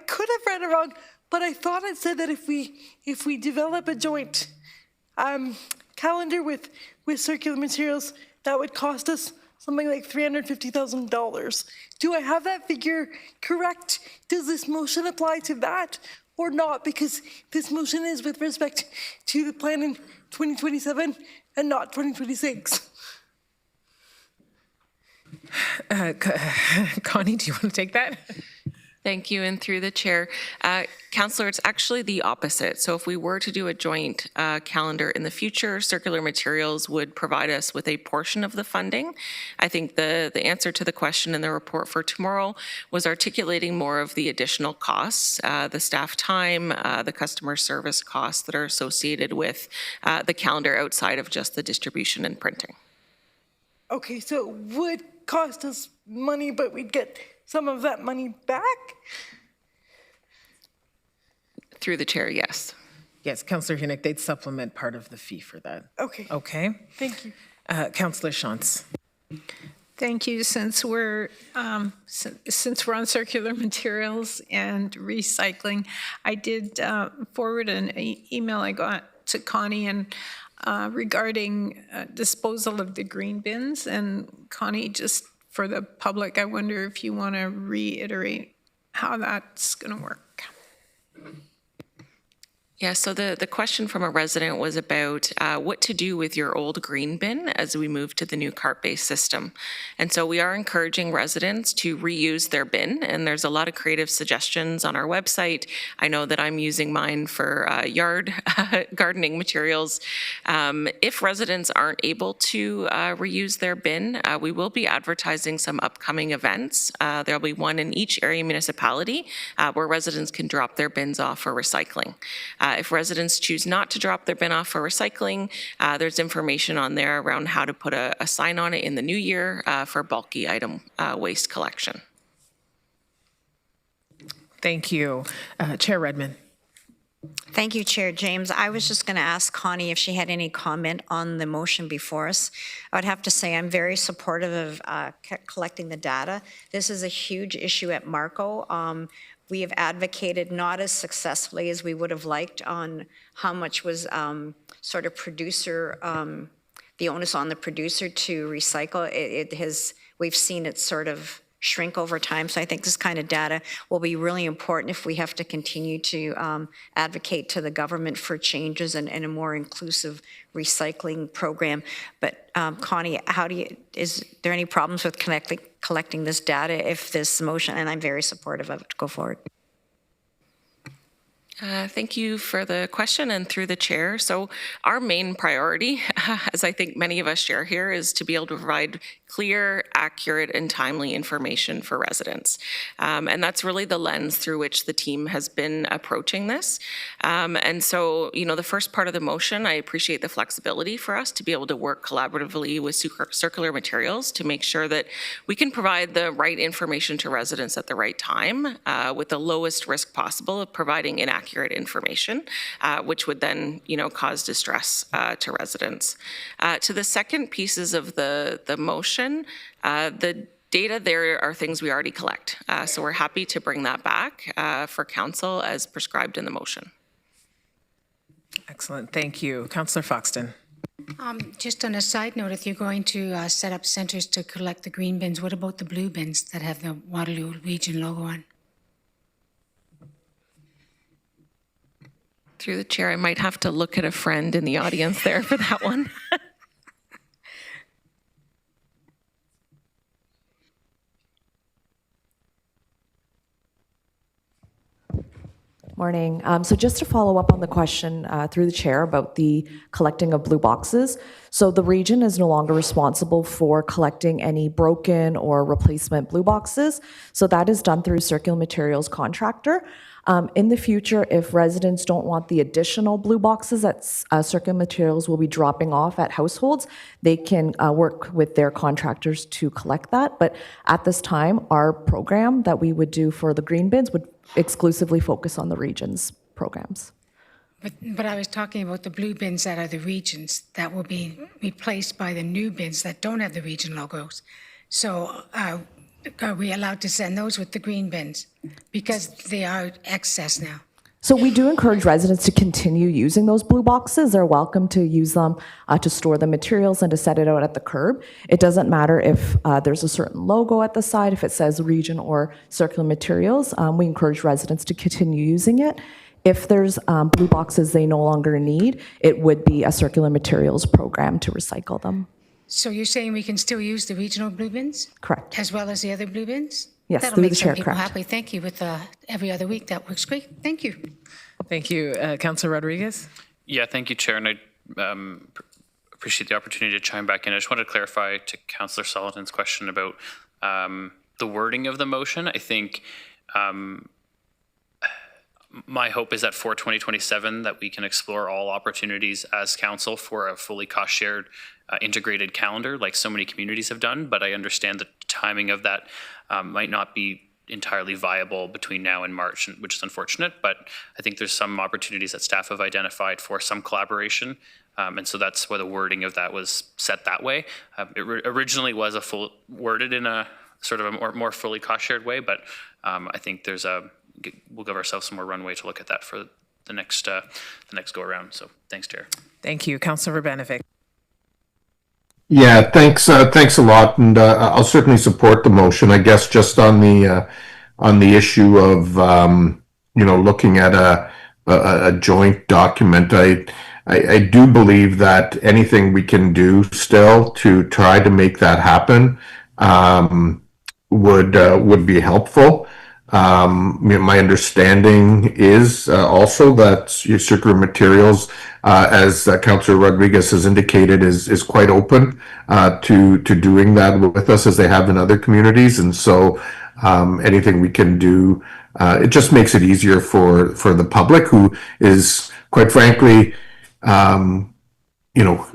could have read it wrong, but I thought it said that if we develop a joint calendar with Circular Materials, that would cost us something like $350,000. Do I have that figure correct? Does this motion apply to that or not? Because this motion is with respect to the plan in 2027 and not 2026. Connie, do you want to take that? Thank you, and through the chair. Councillor, it's actually the opposite. So if we were to do a joint calendar in the future, Circular Materials would provide us with a portion of the funding. I think the answer to the question in the report for tomorrow was articulating more of the additional costs, the staff time, the customer service costs that are associated with the calendar outside of just the distribution and printing. Okay, so it would cost us money, but we'd get some of that money back? Through the chair, yes. Yes, Councillor Hunick, they'd supplement part of the fee for that. Okay. Okay. Thank you. Councillor Shantz. Thank you. Since we're on circular materials and recycling, I did forward an email I got to Connie and regarding disposal of the green bins. And Connie, just for the public, I wonder if you want to reiterate how that's going to work. Yeah, so the question from a resident was about what to do with your old green bin as we move to the new cart-based system. And so we are encouraging residents to reuse their bin, and there's a lot of creative suggestions on our website. I know that I'm using mine for yard gardening materials. If residents aren't able to reuse their bin, we will be advertising some upcoming events. There'll be one in each area municipality where residents can drop their bins off for recycling. If residents choose not to drop their bin off for recycling, there's information on there around how to put a sign on it in the new year for bulky item waste collection. Thank you. Chair Redmond. Thank you, Chair James. I was just going to ask Connie if she had any comment on the motion before us. I would have to say I'm very supportive of collecting the data. This is a huge issue at Marco. We have advocated not as successfully as we would have liked on how much was sort of producer, the onus on the producer to recycle. We've seen it sort of shrink over time. So I think this kind of data will be really important if we have to continue to advocate to the government for changes and a more inclusive recycling program. But Connie, is there any problems with collecting this data if this motion, and I'm very supportive of it, to go forward? Thank you for the question, and through the chair. So our main priority, as I think many of us share here, is to be able to provide clear, accurate, and timely information for residents. And that's really the lens through which the team has been approaching this. And so, the first part of the motion, I appreciate the flexibility for us to be able to work collaboratively with circular materials to make sure that we can provide the right information to residents at the right time with the lowest risk possible of providing inaccurate information, which would then, cause distress to residents. To the second pieces of the motion, the data there are things we already collect. So we're happy to bring that back for council as prescribed in the motion. Excellent. Thank you. Councillor Foxton. Just on a side note, if you're going to set up centres to collect the green bins, what about the blue bins that have the Waterloo region logo on? Through the chair, I might have to look at a friend in the audience there for that one. Morning. So just to follow up on the question through the chair about the collecting of blue boxes. So the region is no longer responsible for collecting any broken or replacement blue boxes. So that is done through circular materials contractor. In the future, if residents don't want the additional blue boxes that circular materials will be dropping off at households, they can work with their contractors to collect that. But at this time, our program that we would do for the green bins would exclusively focus on the region's programs. But I was talking about the blue bins that are the regions that will be replaced by the new bins that don't have the region logos. So are we allowed to send those with the green bins? Because they are excess now. So we do encourage residents to continue using those blue boxes. They're welcome to use them to store the materials and to set it out at the curb. It doesn't matter if there's a certain logo at the side, if it says region or circular materials. We encourage residents to continue using it. If there's blue boxes they no longer need, it would be a circular materials program to recycle them. So you're saying we can still use the regional blue bins? Correct. As well as the other blue bins? Yes, that'll through make the some chair, people correct. happy. Thank you. With every other week, that works great. Thank you. Thank you. Councillor Rodriguez. Yeah, thank you, Chair, and I appreciate the opportunity to chime back in. I just wanted to clarify to Councillor Sullivan's question about the wording of the motion. I think my hope is that for 2027 that we can explore all opportunities as council for a fully cost-shared integrated calendar like so many communities have done, but I understand the timing of that might not be entirely viable between now and March, which is unfortunate, but I think there's some opportunities that staff have identified for some collaboration, and so that's why the wording of that was set that way. It originally was worded in a sort of a more fully cost-shared way, but I think we'll give ourselves some more runway to look at that for the next go-around. So thanks, Chair. Thank you. Councillor Urbanovic. Yeah, thanks a lot, and I'll certainly support the motion. I guess just on the issue of looking at a joint document, I do believe that anything we can do still to try to make that happen would be helpful. My understanding is also that circular materials, as Councillor Rodriguez has indicated, is quite open to doing that with us as they have in other communities. And so anything we can do, it just makes it easier for the public who is quite frankly, you know,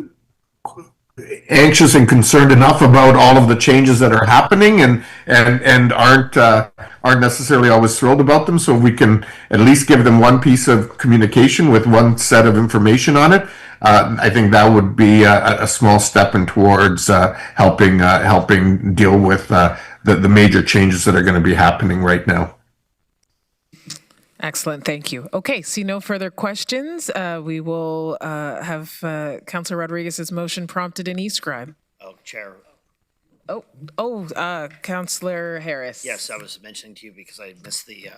anxious and concerned enough about all of the changes that are happening and aren't necessarily always thrilled about them. So if we can at least give them one piece of communication with one set of information on it, I think that would be a small step in towards helping deal with the major changes that are going to be happening right now. Excellent, thank you. Okay, see no further questions. We will have Councillor Rodriguez's motion prompted in e-scribe. Oh, Chair. Councillor Harris. Yes, I was mentioning to you because I missed the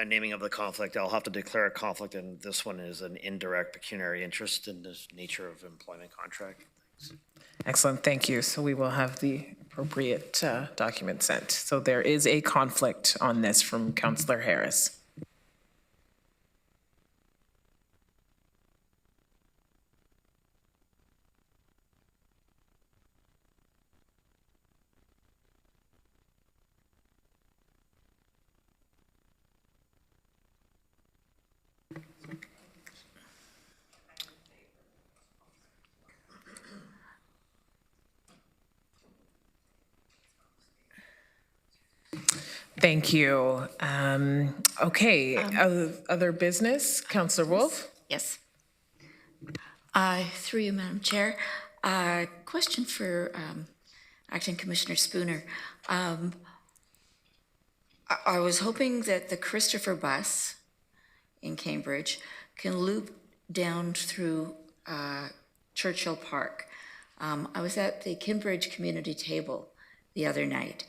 naming of the conflict. I'll have to declare a conflict, and this one is an indirect pecuniary interest in the nature of employment contract. Thanks. Excellent, thank you. So we will have the appropriate document sent. So there is a conflict on this from Councillor Harris. Thank you. Okay, other business? Councillor Wolf? Yes. Through you, Madam Chair. Question for Acting Commissioner Spooner. I was hoping that the Christopher bus in Cambridge can loop down through Churchill Park. I was at the Cambridge community table the other night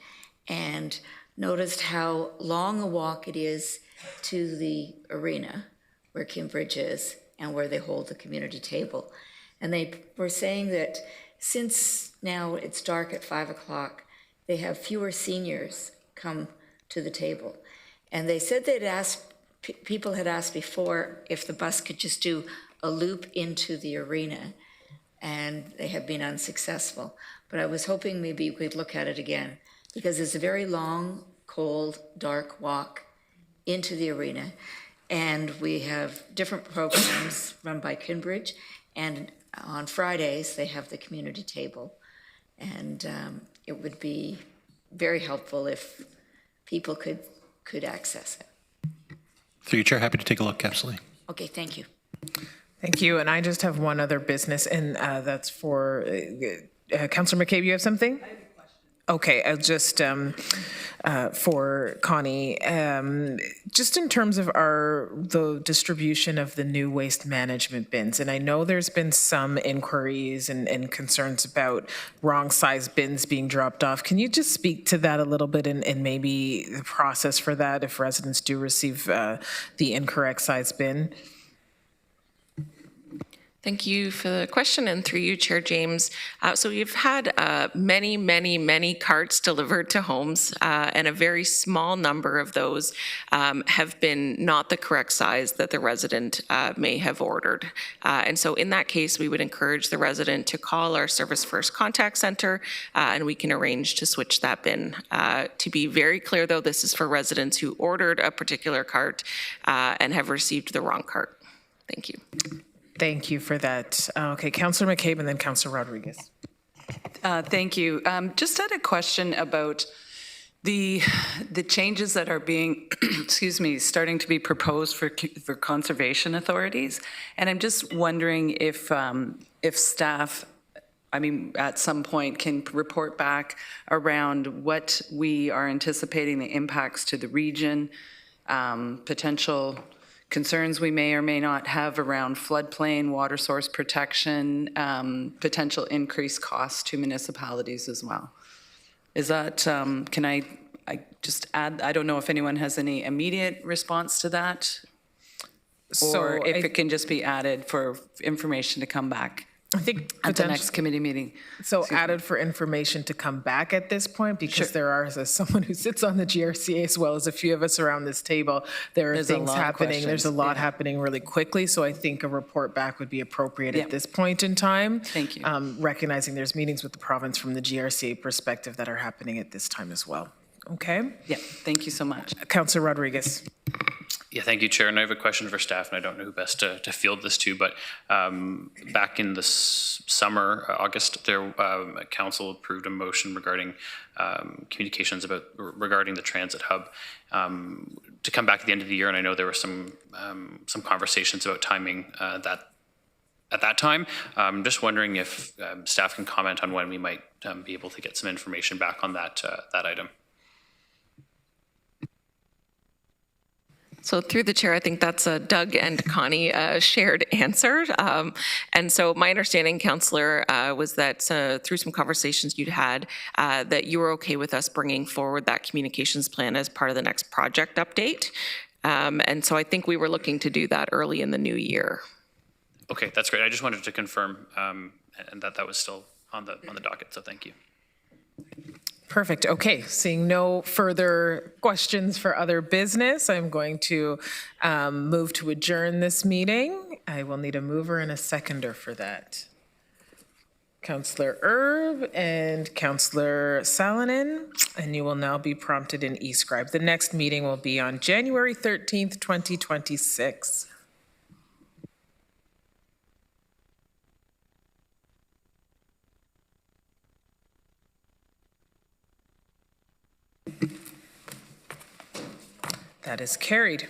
and noticed how long a walk it is to the arena where Cambridge is and where they hold the community table. And they were saying that since now it's dark at 5 o'clock, they have fewer seniors come to the table. And they said they'd asked, people had asked before if the bus could just do a loop into the arena, and they have been unsuccessful. But I was hoping maybe we could look at it again, because it's a very long, cold, dark walk into the arena. And we have different programs run by Cambridge. And on Fridays, they have the community table. And it would be very helpful if people could access it. Through you, Chair, happy to take a look, absolutely. Okay, thank you. Thank you. And I just have one other business, and that's for Councillor McCabe. You have something? Okay, just for Connie, just in terms of the distribution of the new waste management bins, and I know there's been some inquiries and concerns about wrong size bins being dropped off. Can you just speak to that a little bit and maybe the process for that if residents do receive the incorrect size bin? Thank you for the question, and through you, Chair James. So we've had many carts delivered to homes, and a very small number of those have been not the correct size that the resident may have ordered. And so in that case, we would encourage the resident to call our Service First Contact Center, and we can arrange to switch that bin. To be very clear, though, this is for residents who ordered a particular cart and have received the wrong cart. Thank you. Thank you for that. Okay, Councillor McCabe and then Councillor Rodriguez. Thank you. Just had a question about the changes that are being, starting to be proposed for conservation authorities. And I'm just wondering if staff, at some point can report back around what we are anticipating the impacts to the region, potential concerns we may or may not have around floodplain, water source protection, potential increased costs to municipalities as well. Is that, can I just add, I don't know if anyone has any immediate response to that, or if it can just be added for information to come back. I think at the next committee meeting. So added for information to come back at this point, because there are, as someone who sits on the GRCA as well as a few of us around this table, there are things happening. There's a lot happening really quickly. So I think a report back would be appropriate at this point in time. Thank you. Recognizing there's meetings with the province from the GRCA perspective that are happening at this time as well. Okay? Yeah, thank you so much. Councillor Rodriguez. Yeah, thank you, Chair. And I have a question for staff, and I don't know who best to field this to, but back in the summer, August, there council approved a motion regarding communications regarding the transit hub to come back at the end of the year. And I know there were some conversations about timing that at that time. I'm just wondering if staff can comment on when we might be able to get some information back on that item. So through the chair, I think that's a Doug and Connie shared answer. And so my understanding, Councillor, was that through some conversations you'd had, that you were okay with us bringing forward that communications plan as part of the next project update. And so I think we were looking to do that early in the new year. Okay, that's great. I just wanted to confirm and that was still on the docket, so thank you. Perfect. Okay, seeing no further questions for other business, I'm going to move to adjourn this meeting. I will need a mover and a seconder for that. Councillor Erb and Councillor Salonen, and you will now be prompted in eScribe. The next meeting will be on January 13th, 2026. That is carried.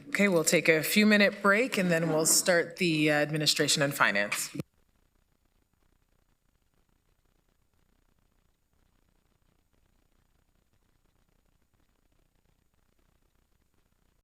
Okay, we'll take a few-minute break and then we'll start the administration and finance.